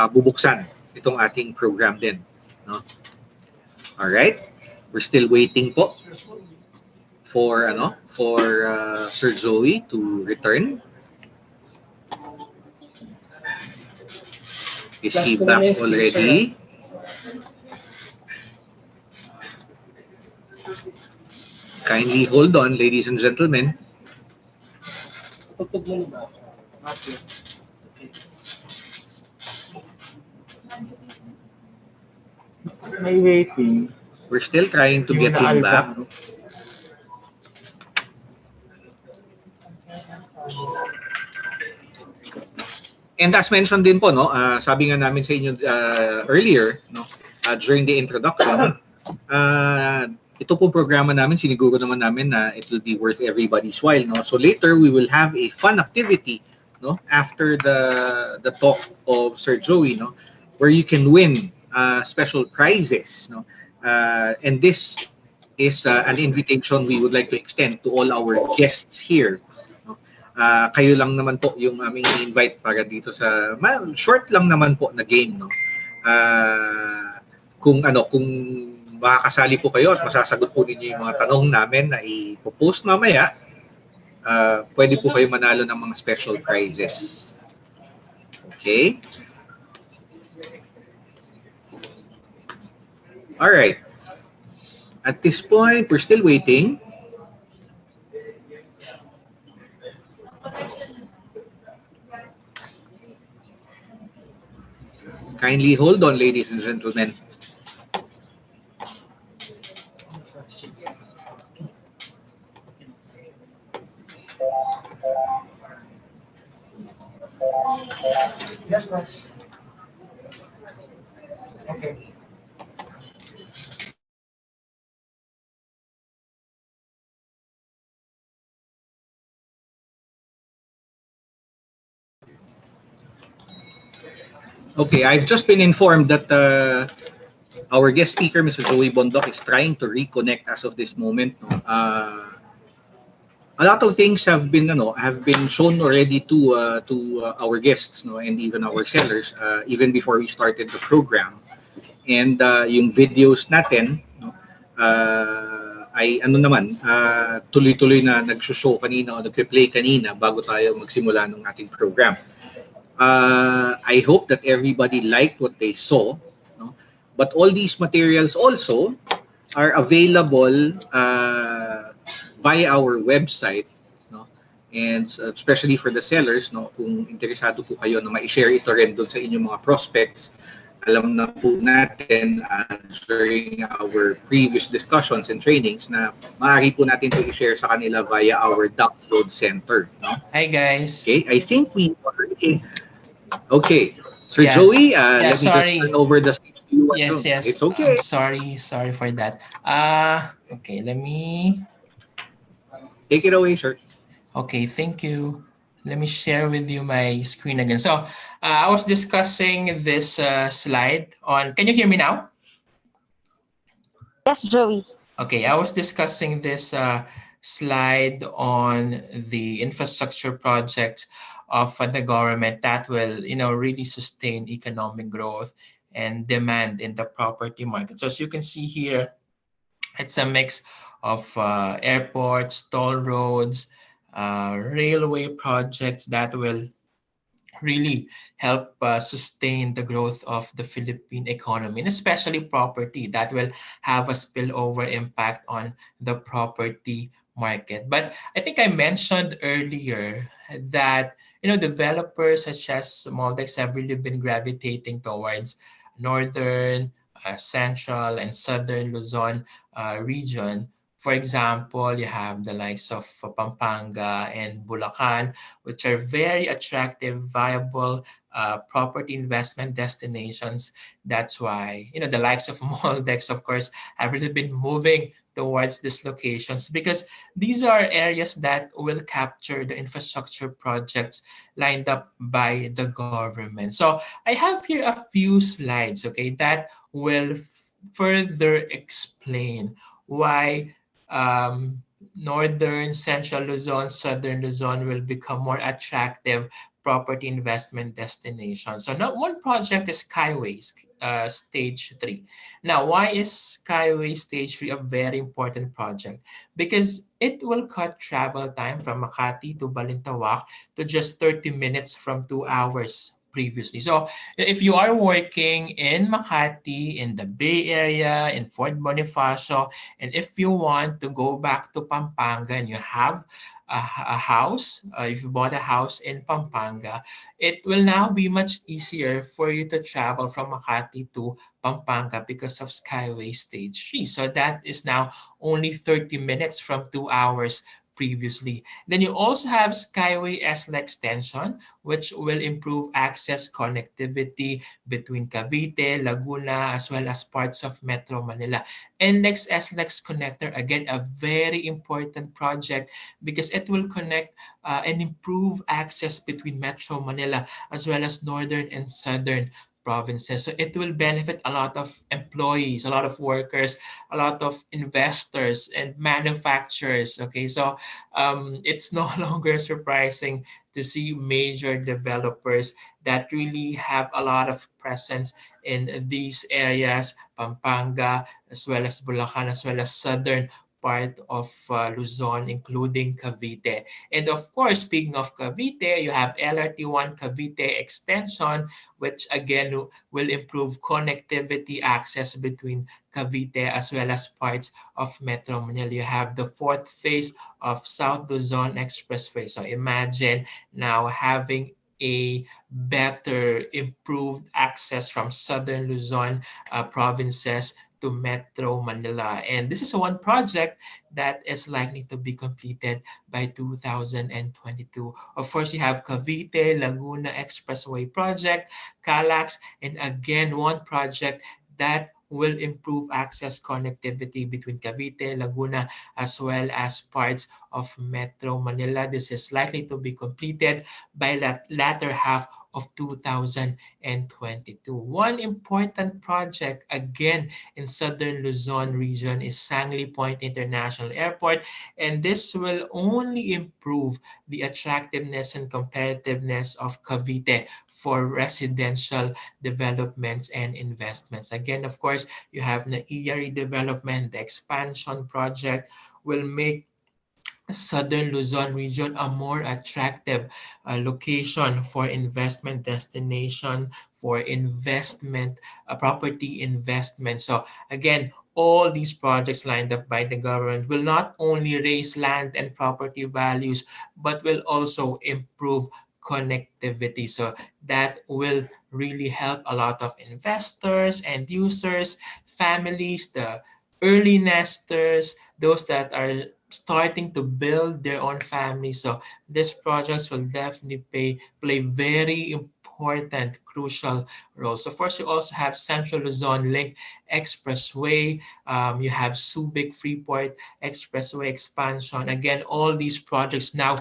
bubuksan itong ating program din, no? All right, we're still waiting po for Sir Joey to return. Is he back already? Kindly hold on, ladies and gentlemen. May waiting. We're still trying to get him back. And as mentioned din po, sabi nga namin sa inyo earlier, during the introduction, ito po programa namin, siniguro naman namin na it will be worth everybody's while, So later we will have a fun activity, after the talk of Sir Joey, where you can win special prizes, and this is an invitation we would like to extend to all our guests here. Kayo lang naman po yung aming invite para dito sa short lang naman po na game, kung makakasali po kayo at masasagot po ninyo yung mga tanong namin na i-post mamaya, pwede po kayo manalo ng mga special prizes. Okay? All right. At this point, we're still waiting. Kindly hold on, ladies and gentlemen. Yes, boss. Okay. Okay, I've just been informed that our guest speaker, Mr. Joey Bondok, is trying to reconnect as of this moment. No? A lot of things have been shown already to our guests, no, and even our sellers, even before we started the program. And yung videos natin, no, ay ano naman, tuloy-tuloy na nagsushow kanina o nagpe-play kanina bago tayo magsimula ng ating program. I hope that everybody liked what they saw, no? But all these materials also are available via our website, no? And especially for the sellers, no, kung interesado po kayo na ma-share ito rin doon sa inyong mga prospects, alam na po natin during our previous discussions and trainings na maaari po natin to i-share sa kanila via our download center, no? Hi guys. Okay, I think we already. Okay, Sir Yes. Joey, Yeah, let me just turn sorry. over the stage to you. Yes, yes. It's I'm okay. sorry. Sorry for that. Okay, let me. Take it away, sir. Okay, thank you. Let me share with you my screen again. So, I was discussing this slide on. Can you hear me now? Yes, Joey. Okay, I was discussing this slide on the infrastructure projects of the government that will, really sustain economic growth and demand in the property market. So as you can see here, it's a mix of airports, toll roads, railway projects that will really help sustain the growth of the Philippine economy, and especially property that will have a spillover impact on the property market. But I think I mentioned earlier that developers such as Moldex have really been gravitating towards northern, central, and southern Luzon region. For example, you have the likes of Pampanga and Bulacan, which are very attractive, viable property investment destinations. That's why, the likes of Moldex, of course, have really been moving towards these locations because these are areas that will capture the infrastructure projects lined up by the government. So I have here a few slides, okay, that will further explain why northern, central Luzon, southern Luzon will become more attractive property investment destinations. So now one project is Skyway Stage 3. Now, why is Skyway Stage 3 a very important project? Because it will cut travel time from Makati to Balintawak to just 30 minutes from 2 hours previously. So if you are working in Makati, in the Bay Area, in Fort Bonifacio, and if you want to go back to Pampanga and you have a house, if you bought a house in Pampanga, it will now be much easier for you to travel from Makati to Pampanga because of Skyway Stage 3. So that is now only 30 minutes from 2 hours previously. Then you also have Skyway SL extension, which will improve access connectivity between Cavite, Laguna, as well as parts of Metro Manila. NLEX SLEX connector, again, a very important project because it will connect and improve access between Metro Manila as well as northern and southern provinces. So it will benefit a lot of employees, a lot of workers, a lot of investors and manufacturers. Okay, so it's no longer surprising to see major developers that really have a lot of presence in these areas, Pampanga, as well as Bulacan, as well as southern part of Luzon, including Cavite. And of course, speaking of Cavite, you have LRT1 Cavite extension, which again will improve connectivity access between Cavite as well as parts of Metro Manila. You have the fourth phase of South Luzon Expressway. So imagine now having a better, improved access from southern Luzon provinces to Metro Manila. And this is one project that is likely to be completed by 2022. Of course, you have Cavite Laguna Expressway project, Calax, and again, one project that will improve access connectivity between Cavite, Laguna, as well as parts of Metro Manila. This is likely to be completed by the latter half of 2022. One important project again in southern Luzon region is Sangli Point International Airport, and this will only improve the attractiveness and competitiveness of Cavite for residential developments and investments. Again, of course, you have the ERE development, the expansion project will make Southern Luzon region a more attractive location for investment destination, for investment, property investment. So again, all these projects lined up by the government will not only raise land and property values, but will also improve connectivity. So that will really help a lot of investors and users, families, the early nesters, those that are starting to build their own family. So these projects will definitely play very important, crucial roles. Of course, you also have Central Luzon Link Expressway. You have Subic Freeport Expressway expansion. Again, all these projects now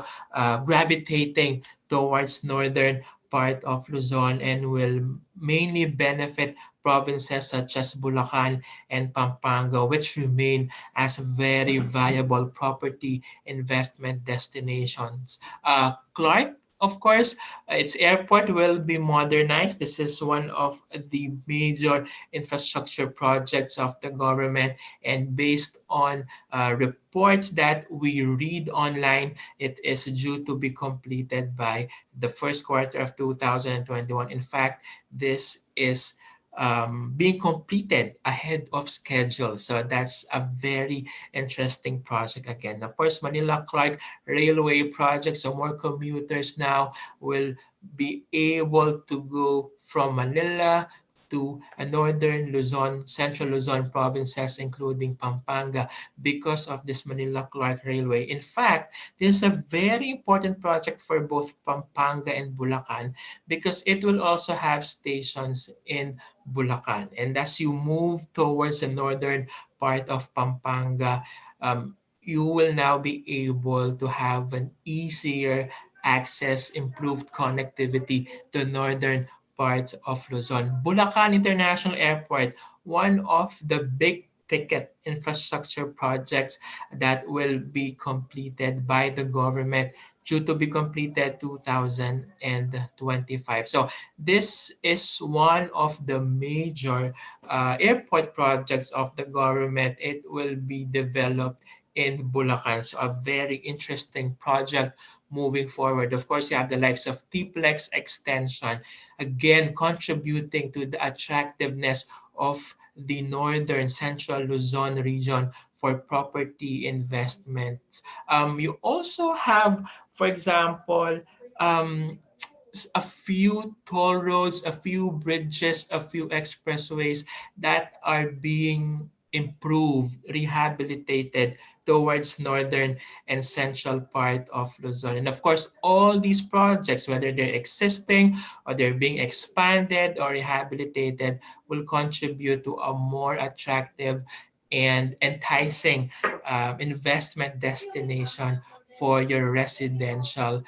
gravitating towards northern part of Luzon and will mainly benefit provinces such as Bulacan and Pampanga, which remain as very viable property investment destinations. Clark, of course, its airport will be modernized. This is one of the major infrastructure projects of the government, and based on reports that we read online, it is due to be completed by the first quarter of 2021. In fact, this is being completed ahead of schedule. So that's a very interesting project again. Of course, Manila Clark Railway project, so more commuters now will be able to go from Manila to northern Luzon, central Luzon provinces, including Pampanga, because of this Manila Clark Railway. In fact, this is a very important project for both Pampanga and Bulacan because it will also have stations in Bulacan. And as you move towards the northern part of Pampanga, you will now be able to have an easier access, improved connectivity to northern parts of Luzon. Bulacan International Airport, one of the big ticket infrastructure projects that will be completed by the government due to be completed 2025. So this is one of the major airport projects of the government. It will be developed in Bulacan. So a very interesting project moving forward. Of course, you have the likes of T-Plex extension, again contributing to the attractiveness of the northern central Luzon region for property investments. You also have, for example, um, a few toll roads, a few bridges, a few expressways that are being improved, rehabilitated towards northern and central part of Luzon. And of course, all these projects, whether they're existing or they're being expanded or rehabilitated, will contribute to a more attractive and enticing investment destination for your residential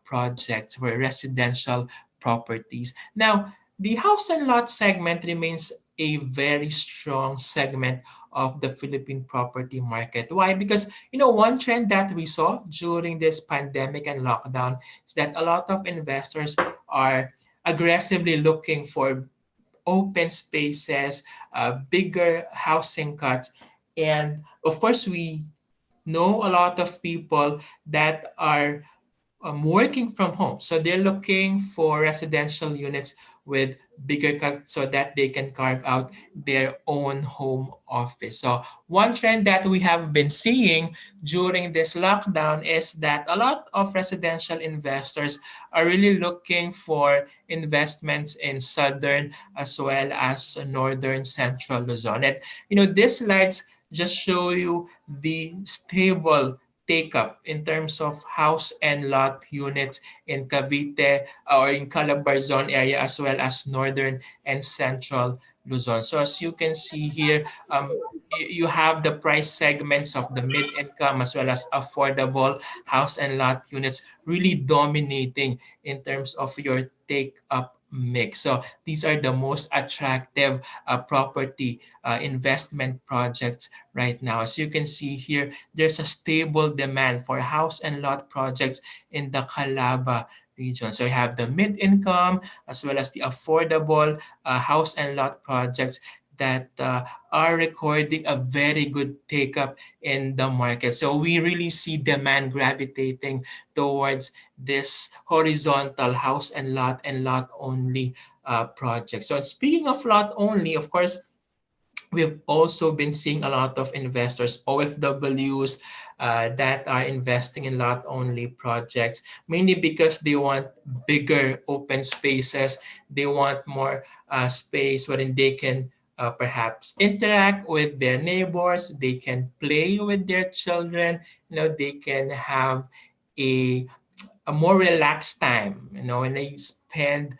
projects, for residential properties. Now, the house and lot segment remains a very strong segment of the Philippine property market. Why? Because one trend that we saw during this pandemic and lockdown is that a lot of investors are aggressively looking for open spaces, bigger housing cuts, and of course we know a lot of people that are working from home. So they're looking for residential units with bigger cut so that they can carve out their own home office. So one trend that we have been seeing during this lockdown is that a lot of residential investors are really looking for investments in southern as well as northern central Luzon. And these slides just show you the stable take up in terms of house and lot units in Cavite or in Calabarzon area as well as northern and central Luzon. So as you can see here, you have the price segments of the mid-income as well as affordable house and lot units really dominating in terms of your take up mix. So these are the most attractive property investment projects right now. As you can see here, there's a stable demand for house and lot projects in the Calaba region. So you have the mid-income as well as the affordable house and lot projects that are recording a very good take up in the market. So we really see demand gravitating towards this horizontal house and lot only project. So speaking of lot only, of course, we've also been seeing a lot of investors, OFWs, that are investing in lot only projects, mainly because they want bigger open spaces. They want more space wherein they can perhaps interact with their neighbors. They can play with their children. They can have a a more relaxed time, when they spend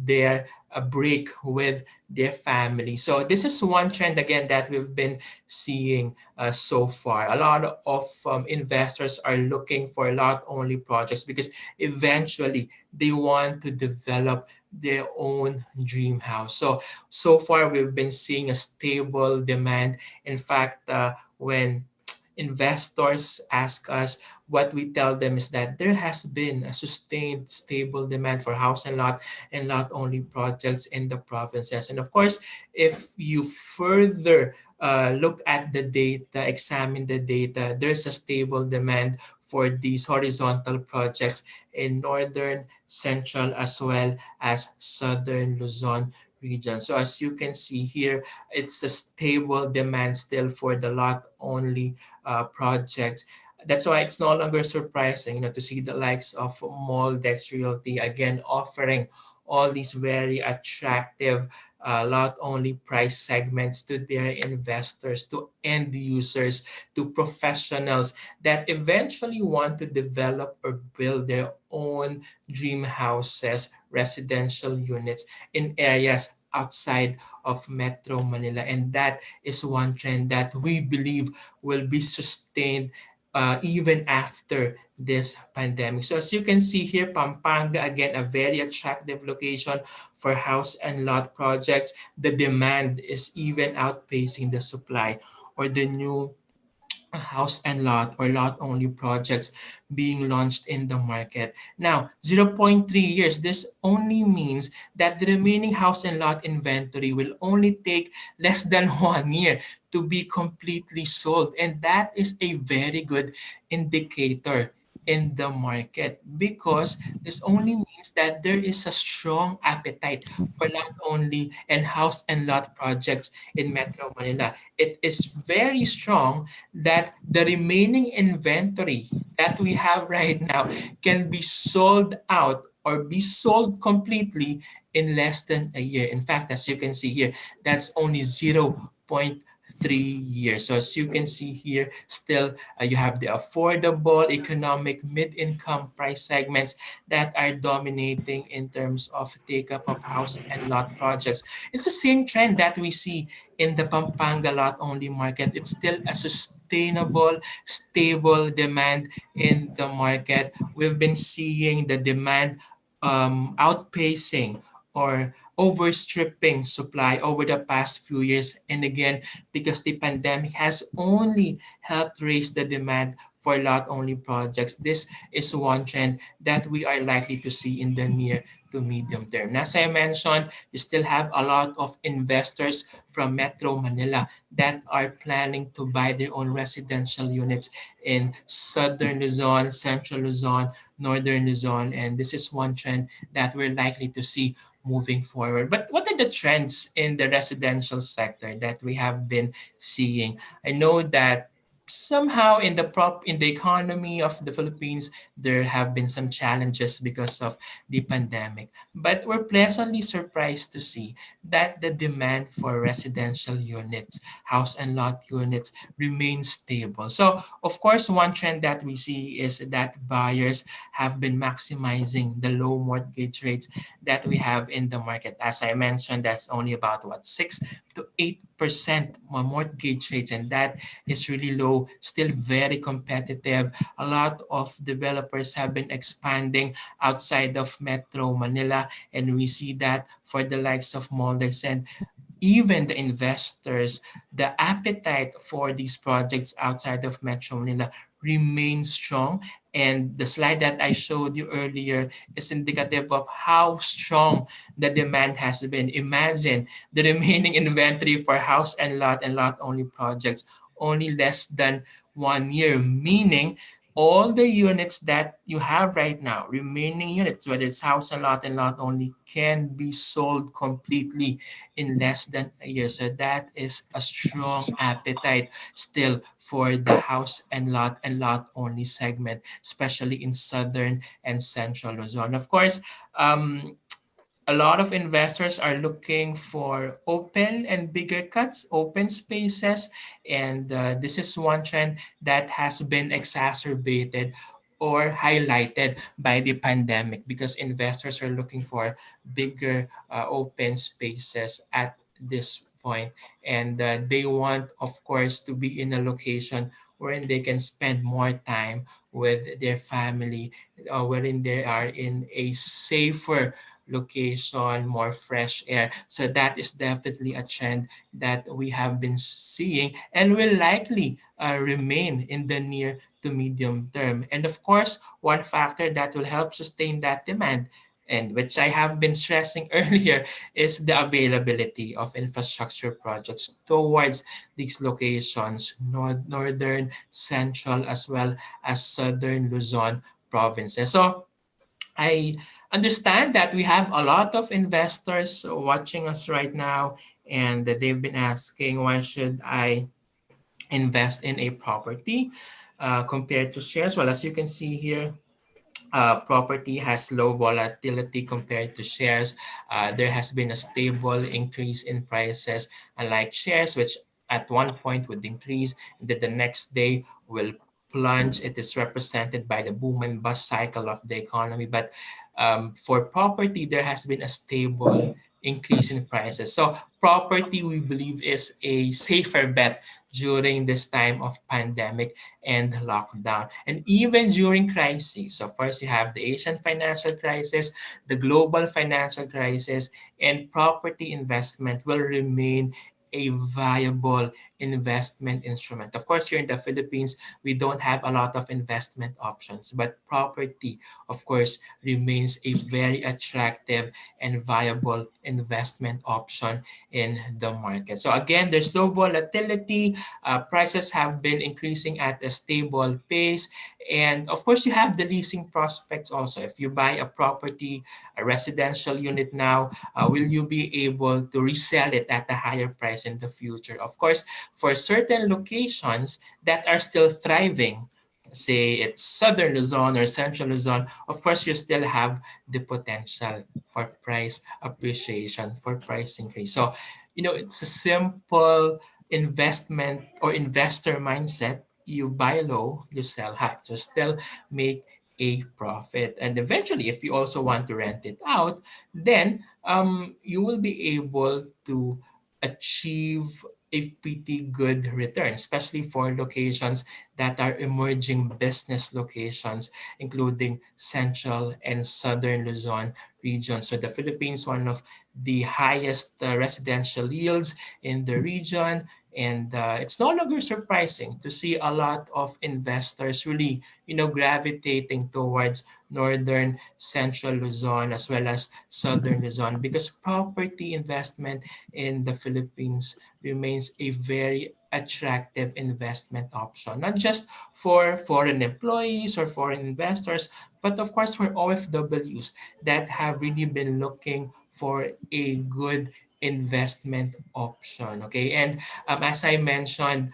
their a break with their family. So this is one trend again that we've been seeing so far. A lot of investors are looking for lot only projects because eventually they want to develop their own dream house. So far we've been seeing a stable demand. In fact, when investors ask us, what we tell them is that there has been a sustained stable demand for house and lot only projects in the provinces. And of course, if you further look at the data, examine the data, there's a stable demand for these horizontal projects in northern, central, as well as southern Luzon region. So as you can see here, it's a stable demand still for the lot only projects. That's why it's no longer surprising, to see the likes of Moldex Realty again offering all these very attractive lot only price segments to their investors, to end users, to professionals that eventually want to develop or build their own dream houses, residential units in areas outside of Metro Manila. And that is one trend that we believe will be sustained even after this pandemic. So as you can see here, Pampanga, again, a very attractive location for house and lot projects. The demand is even outpacing the supply, or the new house and lot or lot only projects being launched in the market. Now, zero point 0.3 years, this only means that the remaining house and lot inventory will only take less than 1 year to be completely sold. And that is a very good indicator in the market, because this only means that there is a strong appetite for lot only and house and lot projects in Metro Manila. It is very strong that the remaining inventory that we have right now can be sold out or be sold completely in less than a year. In fact, as you can see here, that's only 0.3 years. So as you can see here, still you have the affordable, economic, mid-income price segments that are dominating in terms of take-up of house and lot projects. It's the same trend that we see in the Pampanga lot only market. It's still a sustainable, stable demand in the market. We've been seeing the demand outpacing or overstripping supply over the past few years. And again, because the pandemic has only helped raise the demand for lot only projects, this is one trend that we are likely to see in the near to medium term. As I mentioned, you still have a lot of investors from Metro Manila that are planning to buy their own residential units in Southern Luzon, Central Luzon, Northern Luzon, and this is one trend that we're likely to see moving forward. But what are the trends in the residential sector that we have been seeing? I know that somehow in the economy of the Philippines there have been some challenges because of the pandemic, but we're pleasantly surprised to see that the demand for residential units, house and lot units, remains stable. So of course one trend that we see is that buyers have been maximizing the low mortgage rates that we have in the market. As I mentioned, that's only about what, 6 to 8% mortgage rates, and that is really low, still very competitive. A lot of developers have been expanding outside of Metro Manila, and we see that for the likes of Moldex and even the investors, the appetite for these projects outside of Metro Manila remains strong. And the slide that I showed you earlier is indicative of how strong the demand has been. Imagine the remaining inventory for house and lot only projects only less than 1 year, meaning all the units that you have right now, remaining units, whether it's house and lot only, can be sold completely in less than a year. So that is a strong appetite still for the house and lot only segment, especially in southern and central Luzon. Of course, a lot of investors are looking for open and bigger cuts, open spaces, and this is one trend that has been exacerbated or highlighted by the pandemic because investors are looking for bigger open spaces at this point, and they want, of course, to be in a location wherein they can spend more time with their family, wherein they are in a safer location, more fresh air. So that is definitely a trend that we have been seeing and will likely remain in the near to medium term. And of course, one factor that will help sustain that demand, and which I have been stressing earlier, is the availability of infrastructure projects towards these locations, northern, central, as well as southern Luzon provinces. So I understand that we have a lot of investors watching us right now, and that they've been asking, why should I invest in a property compared to shares? Well, as you can see here, property has low volatility compared to shares. There has been a stable increase in prices, unlike shares, which at one point would increase and then the next day will plunge. It is represented by the boom and bust cycle of the economy. But for property, there has been a stable increase in prices. So property, we believe, is a safer bet during this time of pandemic and lockdown. And even during crises, of course, you have the Asian financial crisis, the global financial crisis, and property investment will remain a viable investment instrument. Of course, here in the Philippines, we don't have a lot of investment options, but property, of course, remains a very attractive and viable investment option in the market. So again, there's low volatility. Prices have been increasing at a stable pace. And of course, you have the leasing prospects also. If you buy a property, a residential unit now, will you be able to resell it at a higher price in the future? Of course, for certain locations that are still thriving, say it's southern Luzon or central Luzon, of course, you still have the potential for price appreciation, for price increase. So, it's a simple investment or investor mindset. You buy low, you sell high, to still make a profit. And eventually, if you also want to rent it out, then you will be able to achieve a pretty good return, especially for locations that are emerging business locations, including central and southern Luzon regions. So the Philippines, one of the highest residential yields in the region. And it's no longer surprising to see a lot of investors really, gravitating towards northern, central Luzon as well as southern Luzon because property investment in the Philippines remains a very attractive investment option, not just for foreign employees or foreign investors, but of course for OFWs that have really been looking for a good investment option. Okay, and as I mentioned,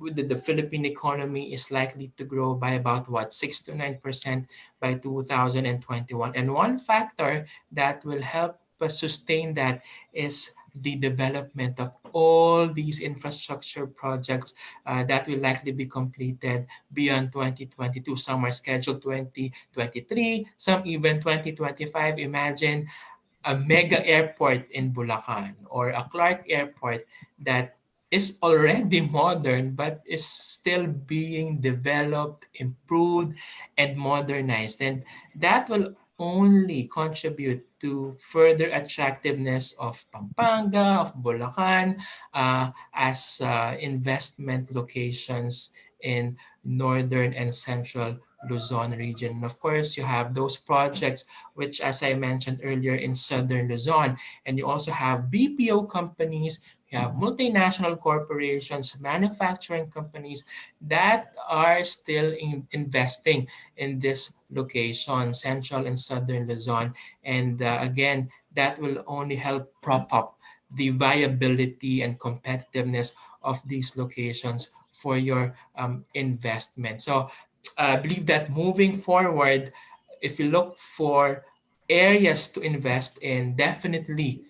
the Philippine economy is likely to grow by about what 6 to 9% by 2021. And one factor that will help us sustain that is the development of all these infrastructure projects that will likely be completed beyond 2022. Some are scheduled 2023, some even 2025. Imagine a mega airport in Bulacan or a Clark Airport that is already modern but is still being developed, improved, and modernized. And that will only contribute to further attractiveness of Pampanga, of Bulacan, as investment locations in northern and central Luzon region. And of course, you have those projects which, as I mentioned earlier, in southern Luzon. And you also have BPO companies, you have multinational corporations, manufacturing companies that are still investing in this location, central and southern Luzon. And again, that will only help prop up the viability and competitiveness of these locations for your investment. So I believe that moving forward, if you look for areas to invest in, definitely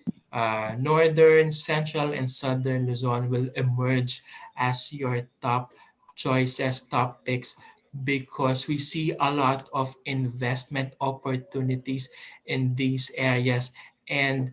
northern, central, and southern Luzon will emerge as your top choices, top picks, because we see a lot of investment opportunities in these areas. And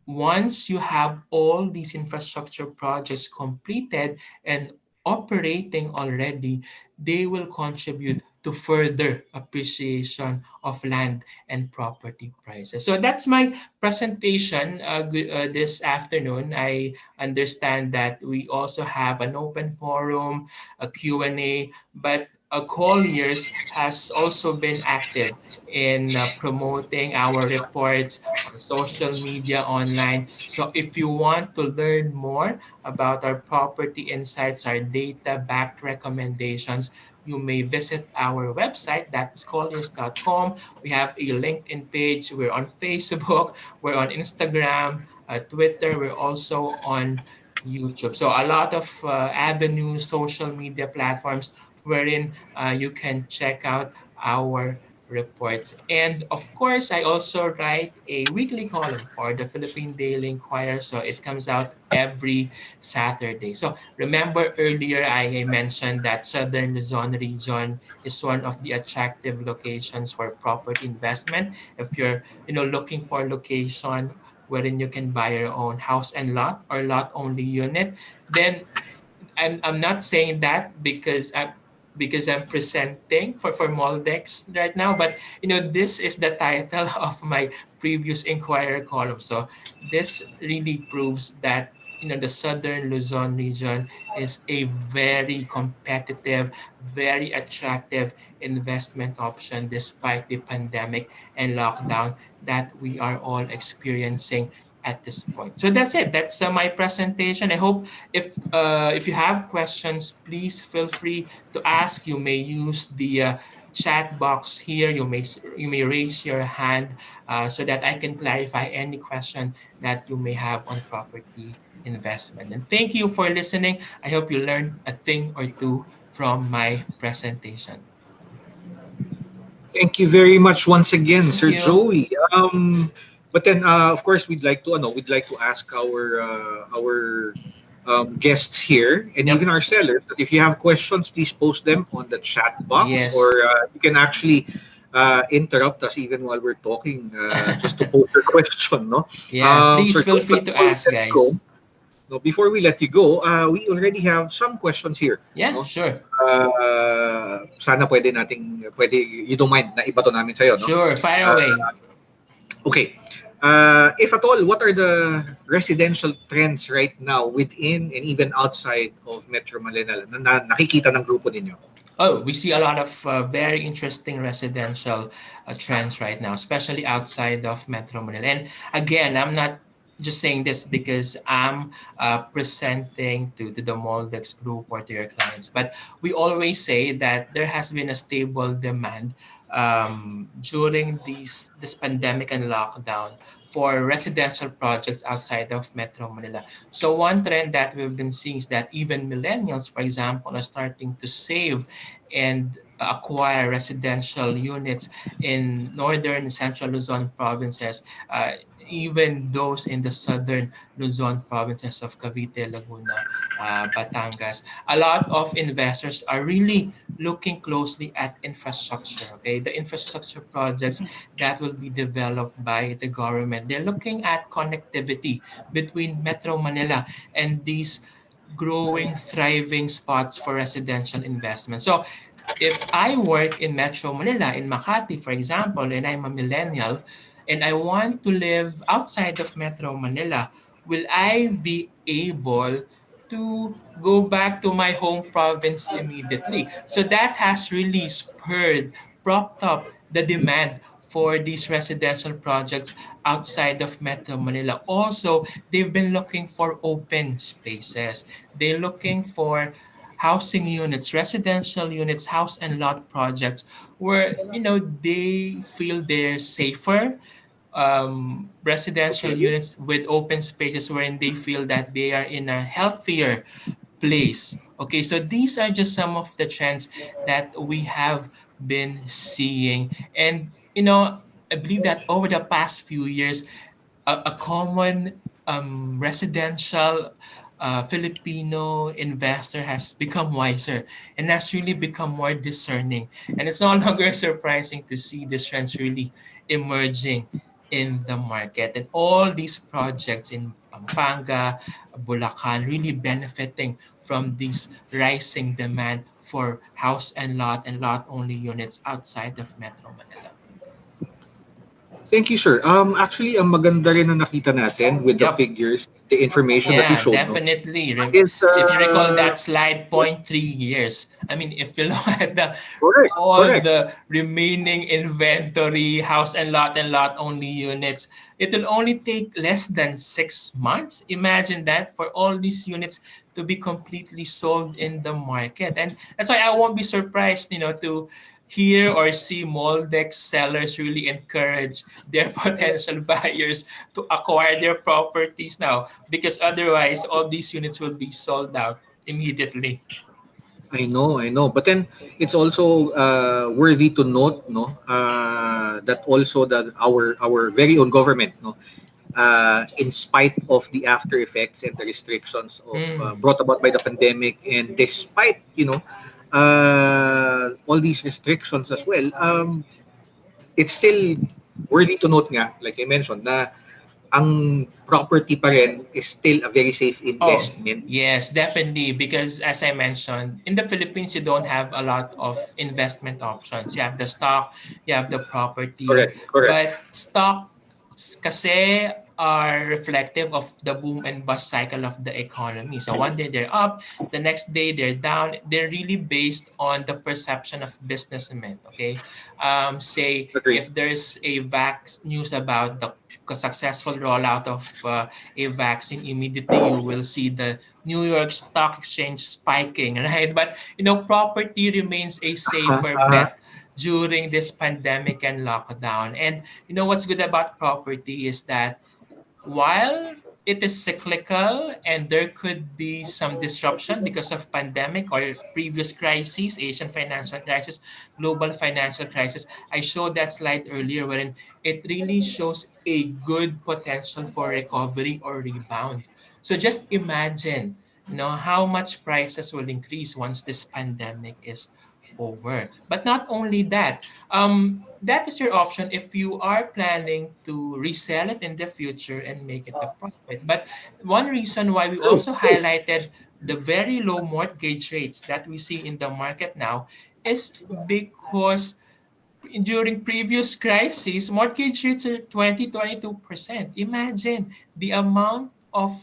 once you have all these infrastructure projects completed and operating already, they will contribute to further appreciation of land and property prices. So that's my presentation this afternoon. I understand that we also have an open forum, a Q&A, but Colliers has also been active in promoting our reports on social media online. So if you want to learn more about our property insights, our data-backed recommendations, you may visit our website, that's colliers.com. We have a LinkedIn page. We're on Facebook. We're on Instagram, Twitter. We're also on YouTube. So a lot of avenues, social media platforms wherein you can check out our reports. And of course, I also write a weekly column for the Philippine Daily Inquirer. So it comes out every Saturday. So remember earlier I mentioned that Southern Luzon region is one of the attractive locations for property investment. If you're looking for a location wherein you can buy your own house and lot or lot only unit, then I'm not saying that because I'm presenting for Moldex right now, but this is the title of my previous Inquirer column. So this really proves that the Southern Luzon region is a very competitive, very attractive investment option despite the pandemic and lockdown that we are all experiencing at this point. So that's it. That's my presentation. I hope if you have questions, please feel free to ask. You may use the chat box here. You may raise your hand so that I can clarify any question that you may have on property investment. And thank you for listening. I hope you learned a thing or two from my presentation. Thank you very much once again, Thank Sir you. Joey. But then, of course, we'd like to ask our guests here and even Yep. our sellers that if you have questions, please post them on the chat box, Yes. or you can actually interrupt us even while we're talking, just to post your question, no? Yeah. Please Sir feel Joey, free but to before we ask, let you go, guys. no, before we let you go, we already have some questions here, Yeah. no? Sure. Sana pwede, you don't mind na iba to namin sa'yo, no? Sure. Fire Uh, away. okay. If at all, what are the residential trends right now within and even outside of Metro Manila na nakikita ng grupo ninyo? Oh, we see a lot of very interesting residential trends right now, especially outside of Metro Manila. And again, I'm not just saying this because I'm presenting to the Moldex group or to your clients, but we always say that there has been a stable demand during this pandemic and lockdown for residential projects outside of Metro Manila. So one trend that we've been seeing is that even millennials, for example, are starting to save and acquire residential units in northern and central Luzon provinces, even those in the southern Luzon provinces of Cavite, Laguna, Batangas. A lot of investors are really looking closely at infrastructure, okay? The infrastructure projects that will be developed by the government. They're looking at connectivity between Metro Manila and these growing, thriving spots for residential investment. So if I work in Metro Manila, in Makati, for example, and I'm a millennial, and I want to live outside of Metro Manila, will I be able to go back to my home province immediately? So that has really propped up the demand for these residential projects outside of Metro Manila. Also, they've been looking for open spaces. They're looking for housing units, residential units, house and lot projects where they feel they're safer, residential Okay. units with open spaces wherein they feel that they are in a healthier place. Okay, so these are just some of the trends that we have been seeing. And, I believe that over the past few years, a common residential Filipino investor has become wiser and has really become more discerning. And it's no longer surprising to see these trends really emerging in the market. And all these projects in Pampanga, Bulacan, really benefiting from this rising demand for house and lot only units outside of Metro Manila. Thank you, sir. Actually, ang maganda rin na nakita natin with the Yep. figures, the information that you Yeah, showed, no, definitely. is If you recall that slide, 0.3 years. I mean, if you look at the correct, all correct. the remaining inventory, house and lot only units, it will only take less than 6 months. Imagine that for all these units to be completely sold in the market. And that's why I won't be surprised, to hear or see Moldex sellers really encourage their potential buyers to acquire their properties now, because otherwise all these units will be sold out immediately. I know. But then it's also worthy to note, no, that also that our very own government, no, in spite of the after effects and the restrictions of Mm. brought about by the pandemic, and despite all these restrictions as well, it's still worthy to note nga, like I mentioned, na ang property pa rin is still a very safe Oh, investment. yes, definitely. Because as I mentioned, in the Philippines, you don't have a lot of investment options. You have the stock, you have the property, Correct, correct. but stocks kasi are reflective of the boom and bust cycle of the economy. So one day they're up, the next day they're down. They're really based on the perception of businessmen. Okay, say Agree. if there's a vax news about the successful rollout of a vaccine, immediately you will see the New York Stock Exchange spiking, right? But property remains a safer Uh, bet during this pandemic and lockdown. And what's good about property is that while it is cyclical and there could be some disruption because of pandemic or previous crises, Asian financial crisis, global financial crisis, I showed that slide earlier wherein it really shows a good potential for recovery or rebound. So just imagine, how much prices will increase once this pandemic is over. But not only that, that is your option if you are planning to resell it in the future and make it a profit. But one reason why we true, also true. highlighted the very low mortgage rates that we see in the market now is because during previous crises, mortgage rates are 20-22%. Imagine the amount of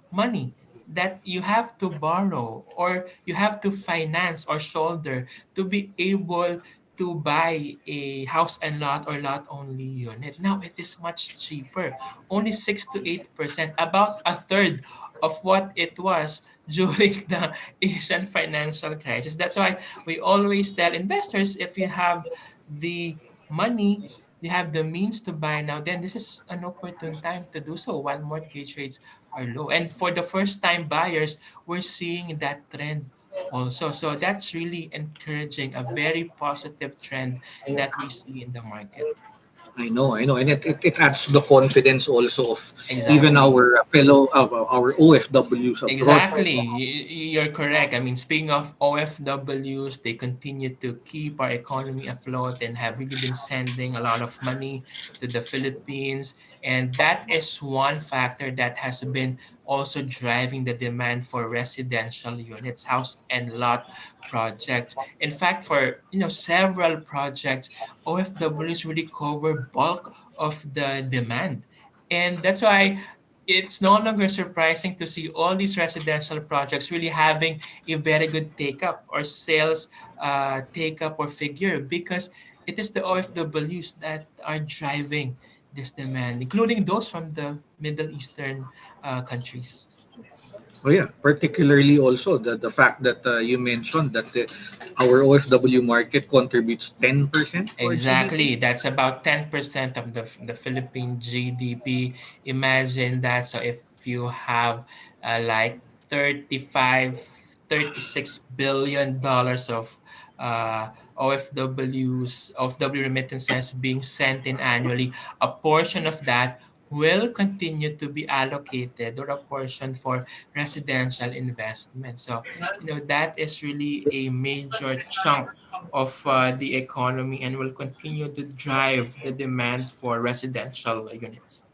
money that you have to borrow or you have to finance or shoulder to be able to buy a house and lot or lot only unit. Now it is much cheaper, only 6 to 8%, about a third of what it was during the Asian financial crisis. That's why we always tell investors, if you have the money, you have the means to buy now, then this is an opportune time to do so while mortgage rates are low. And for the first time buyers, we're seeing that trend also. So that's really encouraging, a very positive trend that we see in the market. I know, and it adds to the confidence also of even Exactly. our fellow our OFWs abroad. Exactly. You're correct. I mean, speaking of OFWs, they continue to keep our economy afloat and have really been sending a lot of money to the Philippines. And that is one factor that has been also driving the demand for residential units, house and lot projects. In fact, for several projects, OFWs really cover bulk of the demand. And that's why it's no longer surprising to see all these residential projects really having a very good take up or sales take up or figure, because it is the OFWs that are driving this demand, including those from the Middle Eastern countries. Oh yeah, particularly also the fact that you mentioned that our OFW market contributes 10% to our GDP. Exactly. That's about 10% of the Philippine GDP. Imagine that. So if you have like 35, $36 billion of OFW remittances being sent in annually, a portion of that will continue to be allocated, or a portion for residential investment. So, that is really a major chunk of the economy and will continue to drive the demand for residential units.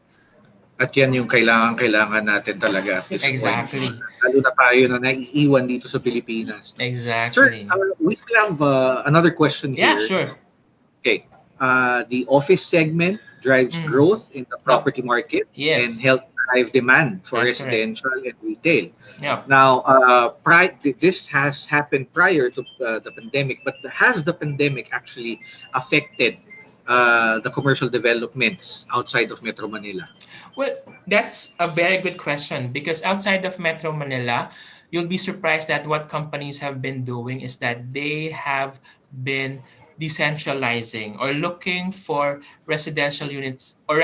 At yan yung kailangan natin talaga at this point. Exactly. Lalo na tayo na naiiwan dito sa Pilipinas. No? Sir, Exactly. we still have another question Yeah, here. sure. Okay. The office segment drives Mm. growth in the Yep. property market and Yes, help drive demand for that's correct. residential and retail. Yep. Now, this has happened prior to the pandemic, but has the pandemic actually affected the commercial developments outside of Metro Manila? Well, that's a very good question, because outside of Metro Manila, you'll be surprised at what companies have been doing is that they have been decentralizing or looking for residential units, or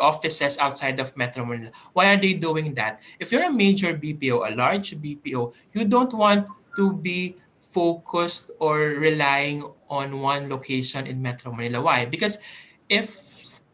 offices outside of Metro Manila. Why are they doing that? If you're a major BPO, a large BPO, you don't want to be focused or relying on one location in Metro Manila. Why? Because if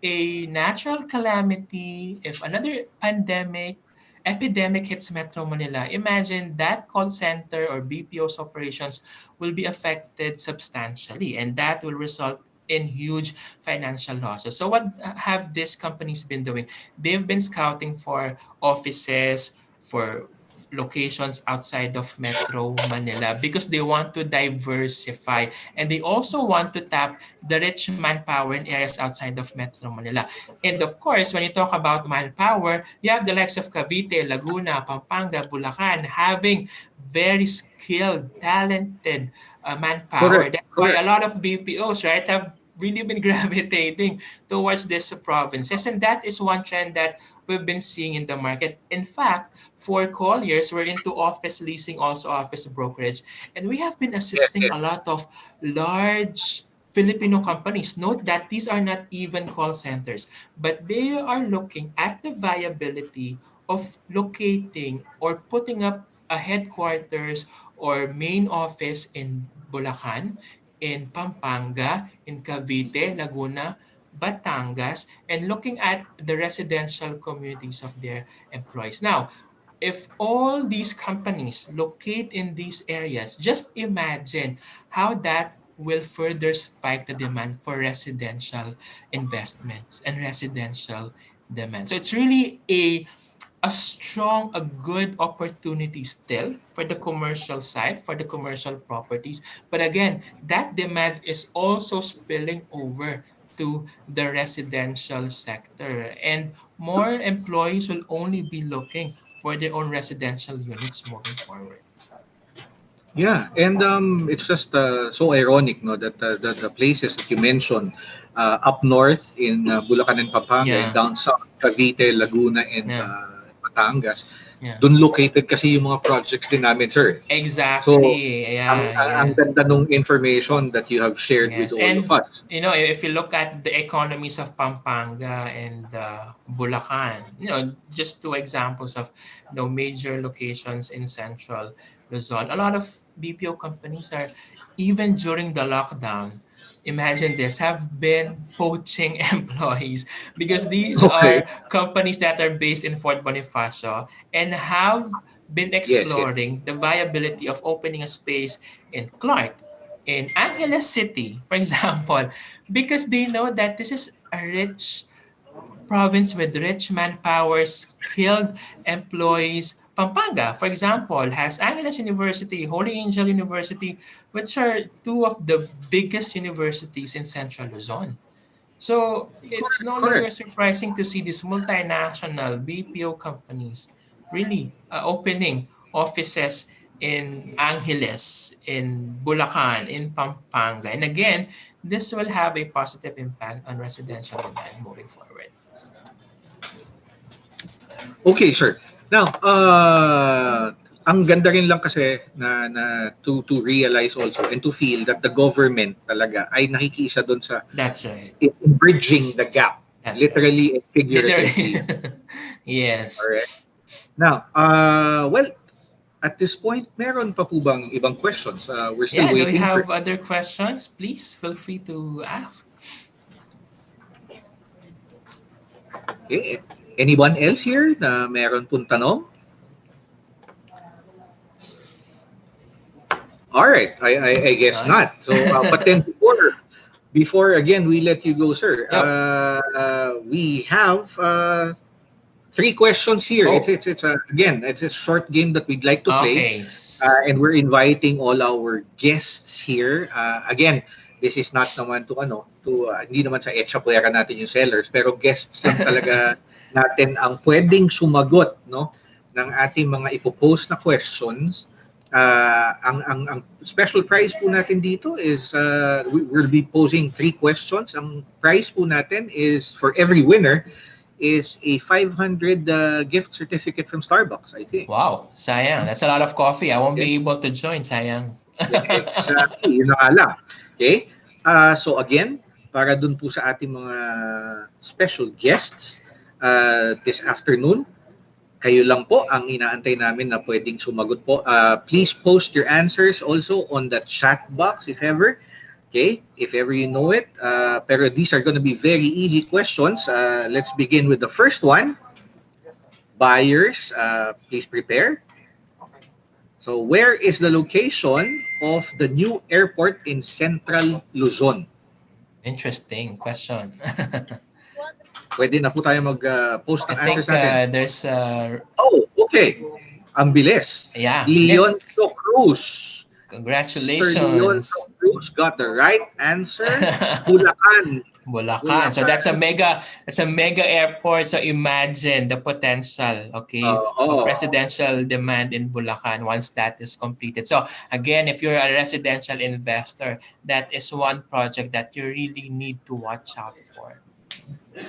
a natural calamity, if another epidemic hits Metro Manila, imagine that call center or BPO's operations will be affected substantially, and that will result in huge financial losses. So what have these companies been doing? They've been scouting for offices, for locations outside of Metro Manila, because they want to diversify, and they also want to tap the rich manpower in areas outside of Metro Manila. And of course, when you talk about manpower, you have the likes of Cavite, Laguna, Pampanga, Bulacan having very skilled, talented manpower. Correct, That's why a correct. lot of BPOs, right, have really been gravitating towards these provinces. And that is one trend that we've been seeing in the market. In fact, for Colliers, we're into office leasing, also office brokerage. And we have been Yes, assisting yes. a lot of large Filipino companies. Note that these are not even call centers, but they are looking at the viability of locating or putting up a headquarters or main office in Bulacan, in Pampanga, in Cavite, Laguna, Batangas, and looking at the residential communities of their employees. Now, if all these companies locate in these areas, just imagine how that will further spike the demand for residential investments and residential demand. So it's really a good opportunity still for the commercial side, for the commercial properties. But again, that demand is also spilling over to the residential sector. And more employees will only be looking for their own residential units moving forward. Yeah, and it's just so ironic, no, that the places that you mentioned up north in Bulacan and Pampanga, and Yeah, down south Cavite, Laguna, and yeah, Batangas. Yeah. Doon located kasi yung mga projects din namin, sir. So, Exactly. Yeah, ang yeah. ganda nung information that you have shared with Yes, all of and us. if you look at the economies of Pampanga and Bulacan, just two examples of major locations in central Luzon. A lot of BPO companies are, even during the lockdown, imagine this, have been poaching employees because these Okay. are companies that are based in Fort Bonifacio and have been Yes, yes. exploring the viability of opening a space in Clark, in Angeles City, for example, because they know that this is a rich province with rich manpower, skilled employees. Pampanga, for example, has Angeles University, Holy Angel University, which are two of the biggest universities in Central Luzon. So it's Correct, no longer correct. surprising to see these multinational BPO companies really opening offices in Angeles, in Bulacan, in Pampanga. And again, this will have a positive impact on residential demand moving forward. Okay, sure. Now, ang ganda rin lang kasi na to realize also and to feel that the government talaga ay nakikiisa doon sa That's right. in bridging the gap, That's right. literally and Literally. figuratively. Yes. Alright. Now, well, at this point, meron pa po bang ibang questions? We're still Yeah, do we waiting for. have other questions? Please feel free to ask. Okay. Anyone else here na meron pong tanong? All right, I guess All right. not. So, but then before again we let you go, sir. Yep. We have three questions here. Oh, It's a short game that we'd like to play, okay. and we're inviting all our guests here. Again, this is not naman hindi naman sa etcha puwera natin yung sellers, pero guests lang talaga natin ang pwedeng sumagot, no, ng ating mga ipo-post na questions. Ang special prize po natin dito is we'll be posing three questions. Ang prize po natin is for every winner is a 500 gift certificate from Starbucks, I think. Wow, sayang. That's a lot of coffee. I won't Okay. be able to join, sayang. Exactly, yun na nga lang. Okay? So again, para dun po sa ating mga special guests this afternoon, kayo lang po ang inaantay namin na pwedeng sumagot po. Please post your answers also on the chat box if ever. Okay, if ever you know it. Pero these are going to be very easy questions. Let's begin with the first one. Buyers, please prepare. So where is the location of the new airport in Central Luzon? Interesting question. Pwede na po tayo mag-post I ng think answers natin. there's Oh, okay. Ang bilis. yeah. Leon Yes. Cruz. Mr. Leon Congratulations. Cruz got the right answer. Bulacan. Bulacan. So that's a mega airport. So imagine the potential, okay, of residential demand in Bulacan once that is completed. So again, if you're a residential investor, that is one project that you really need to watch out for.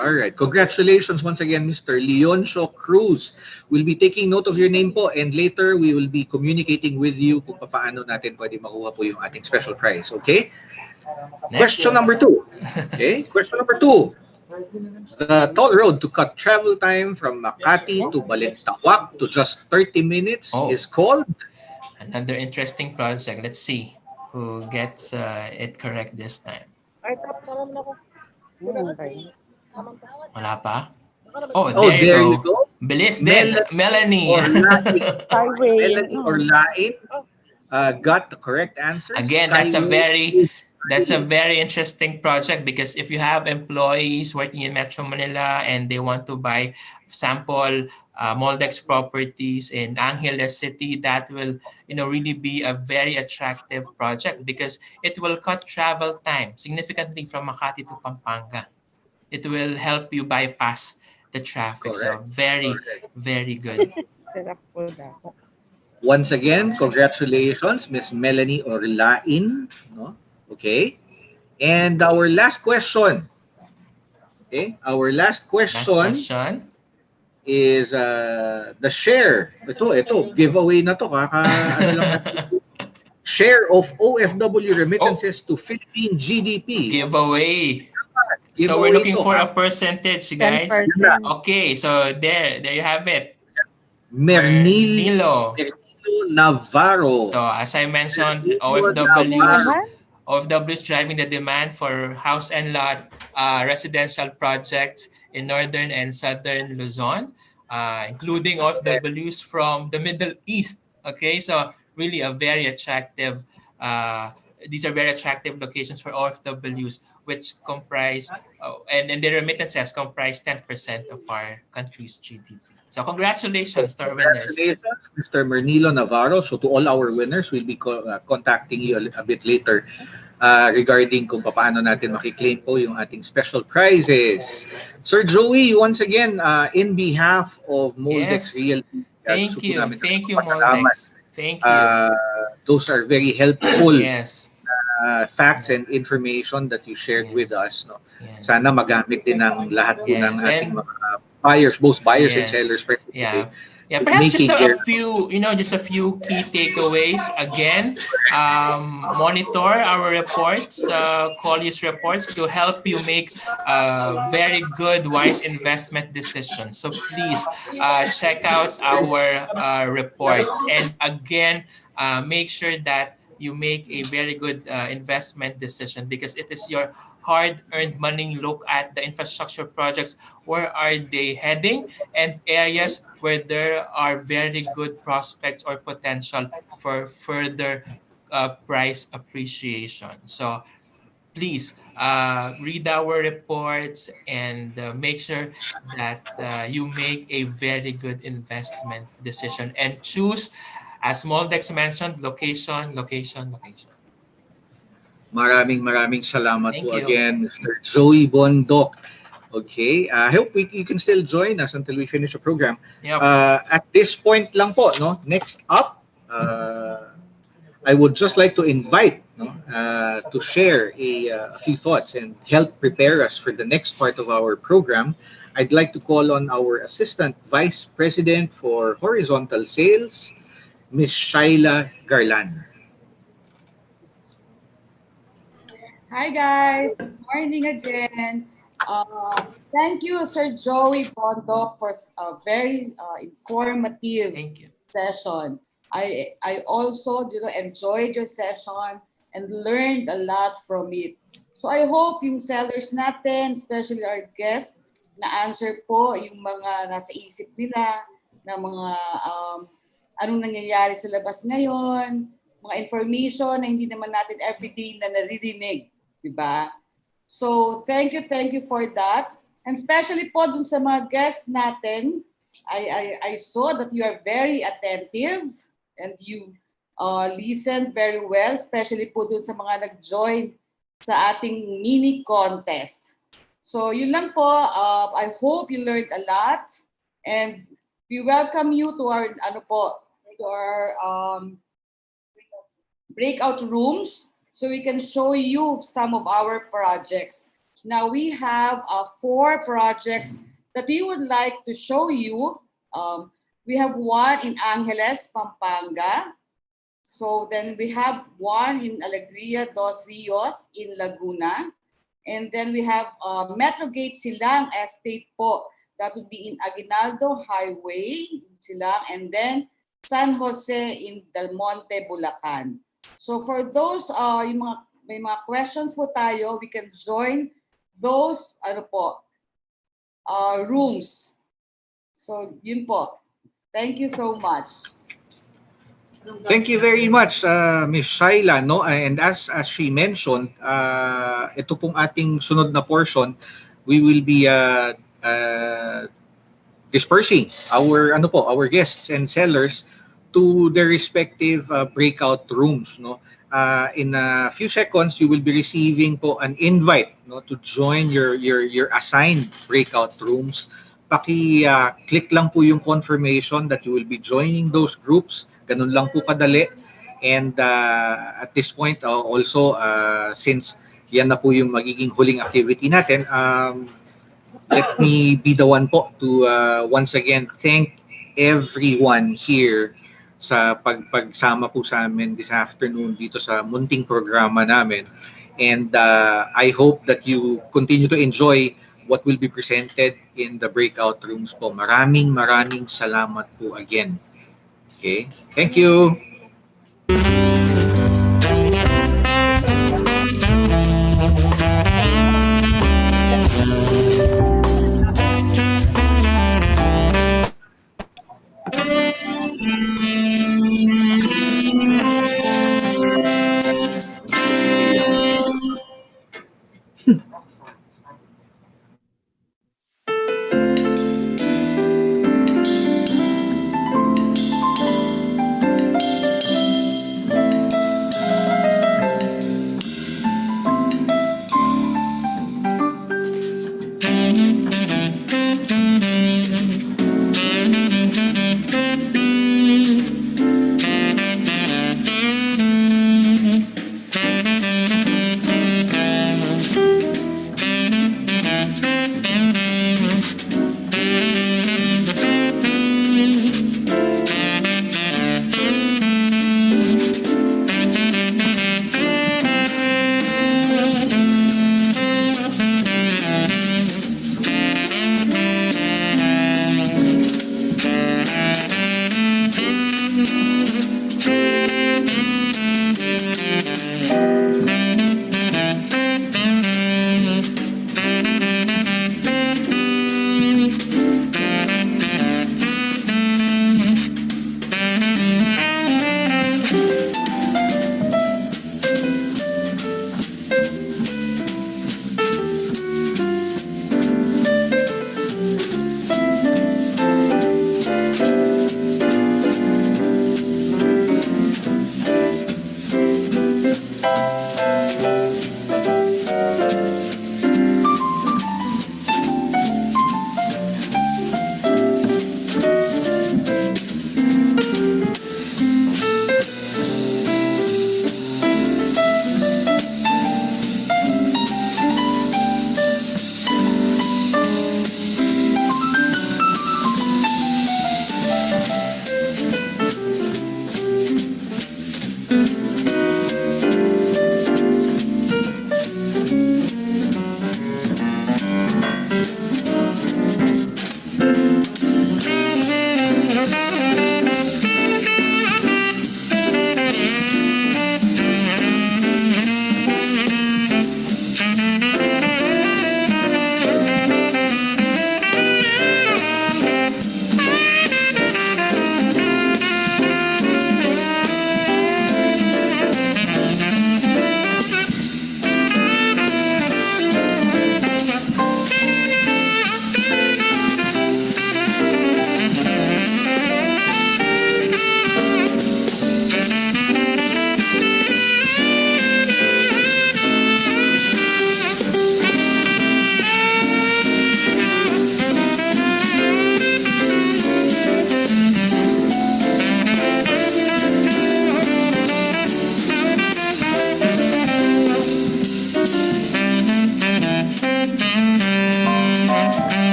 All right. Congratulations once again, Mr. Leoncio Cruz. We'll be taking note of your name po and later we will be communicating with you kung paano natin pwede makuha po yung ating special prize. Okay? Next. Question number 2. Okay? Question number 2. The toll road to cut travel time from Makati to Balintawak to just 30 minutes is called? Another interesting project. Let's see who gets it correct this time. Wala pa? Oh, there you go. Bilis din. Melanie. Melanie Orlain got the correct answer. Again, that's a very interesting project because if you have employees working in Metro Manila and they want to buy sample Moldex properties in Angeles City, that will really be a very attractive project because it will cut travel time significantly from Makati to Pampanga. It will help you bypass the traffic. Correct. So very good. Once again, congratulations, Miss Melanie Orlain. No? Okay. And our last question. Okay. Our last question is the share. Ito, giveaway na to. Ano lang natin. Share of OFW Oh, remittances to Philippine GDP. giveaway. So we're Giveaway looking to, for ha? a percentage, guys. 10%. Okay, so there you have it. Mernil Mernilo. Mernilo Navarro. So as I mentioned, Mernilo Navarro. OFWs driving the demand for house and lot residential projects in northern and southern Luzon, including OFWs from the Middle East. Okay, so really a very attractive. These are very attractive locations for OFWs, which comprise and their remittances comprise 10% of our country's GDP. So So congratulations to our winners. congratulations, Mr. Mernilo Navarro. So to all our winners, we'll be contacting you a bit later regarding kung paano natin makiklaim po yung ating special prizes. Sir Joey, once again, in behalf of Moldex Yes. Realty, gusto Thank po you. namin Thank you, magpasalamat. Moldex. Thank you. Those are very helpful Yes. facts and information that you shared with Yes. us. No? Yes. Sana magamit din ng lahat po ng Yes. ating And mga buyers, both buyers and yes. sellers. Yeah. Yeah, in perhaps just making a their few, just a few key takeaways. Again, monitor our reports, Colliers reports, to help you make very good, wise investment decisions. So please check out our reports. And again, make sure that you make a very good investment decision, because it is your hard-earned money. Look at the infrastructure projects. Where are they heading? And areas where there are very good prospects or potential for further price appreciation. So please read our reports and make sure that you make a very good investment decision and choose, as Moldex mentioned, location, location, location. maraming salamat Thank po you. again, Mr. Joey Bondok. Okay, I hope you can still join us until we finish the program. Yep. At this point lang po, no? Next up, I would just like to invite to share a few thoughts and help prepare us for the next part of our program. I'd like to call on our Assistant Vice President for Horizontal Sales, Ms. Shaila Garlan. Hi guys, good morning again. Thank you, Sir Joey Bondok, for a very informative Thank you. session. I also enjoyed your session and learned a lot from it. So I hope yung sellers natin, especially our guests, na-answer po yung mga nasa isip nila, na mga anong nangyayari sa labas ngayon, mga information na hindi naman natin everyday na naririnig. Diba? So, thank you for that. And especially po dun sa mga guests natin, I saw that you are very attentive and you listened very well, especially po dun sa mga nag-join sa ating mini contest. So, yun lang po. I hope you learned a lot. And we welcome you to our, breakout rooms, so we can show you some of our projects. Now we have 4 projects that we would like to show you. We have one in Angeles, Pampanga. So then we have one in Alegria dos Rios in Laguna. And then we have Metrogate Silang Estate po. That would be in Aguinaldo Highway, Silang. And then San Jose in Del Monte, Bulacan. So for those, may mga questions po tayo, we can join those rooms. So yun po. Thank you so much. Thank you very much, Ms. Shaila. No? And as she mentioned, ito pong ating sunod na portion, we will be dispersing our guests and sellers to their respective breakout rooms. No? In a few seconds, you will be receiving po an invite, no, to join your assigned breakout rooms. Click lang po yung confirmation that you will be joining those groups. Ganun lang po kadali. And at this point, also, since yan na po yung magiging huling activity natin, let me be the one po to once again thank everyone here sa pagsama po sa amin this afternoon dito sa munting programa namin. And I hope that you continue to enjoy what will be presented in the breakout rooms po. Maraming maraming salamat po again. Okay? Thank you.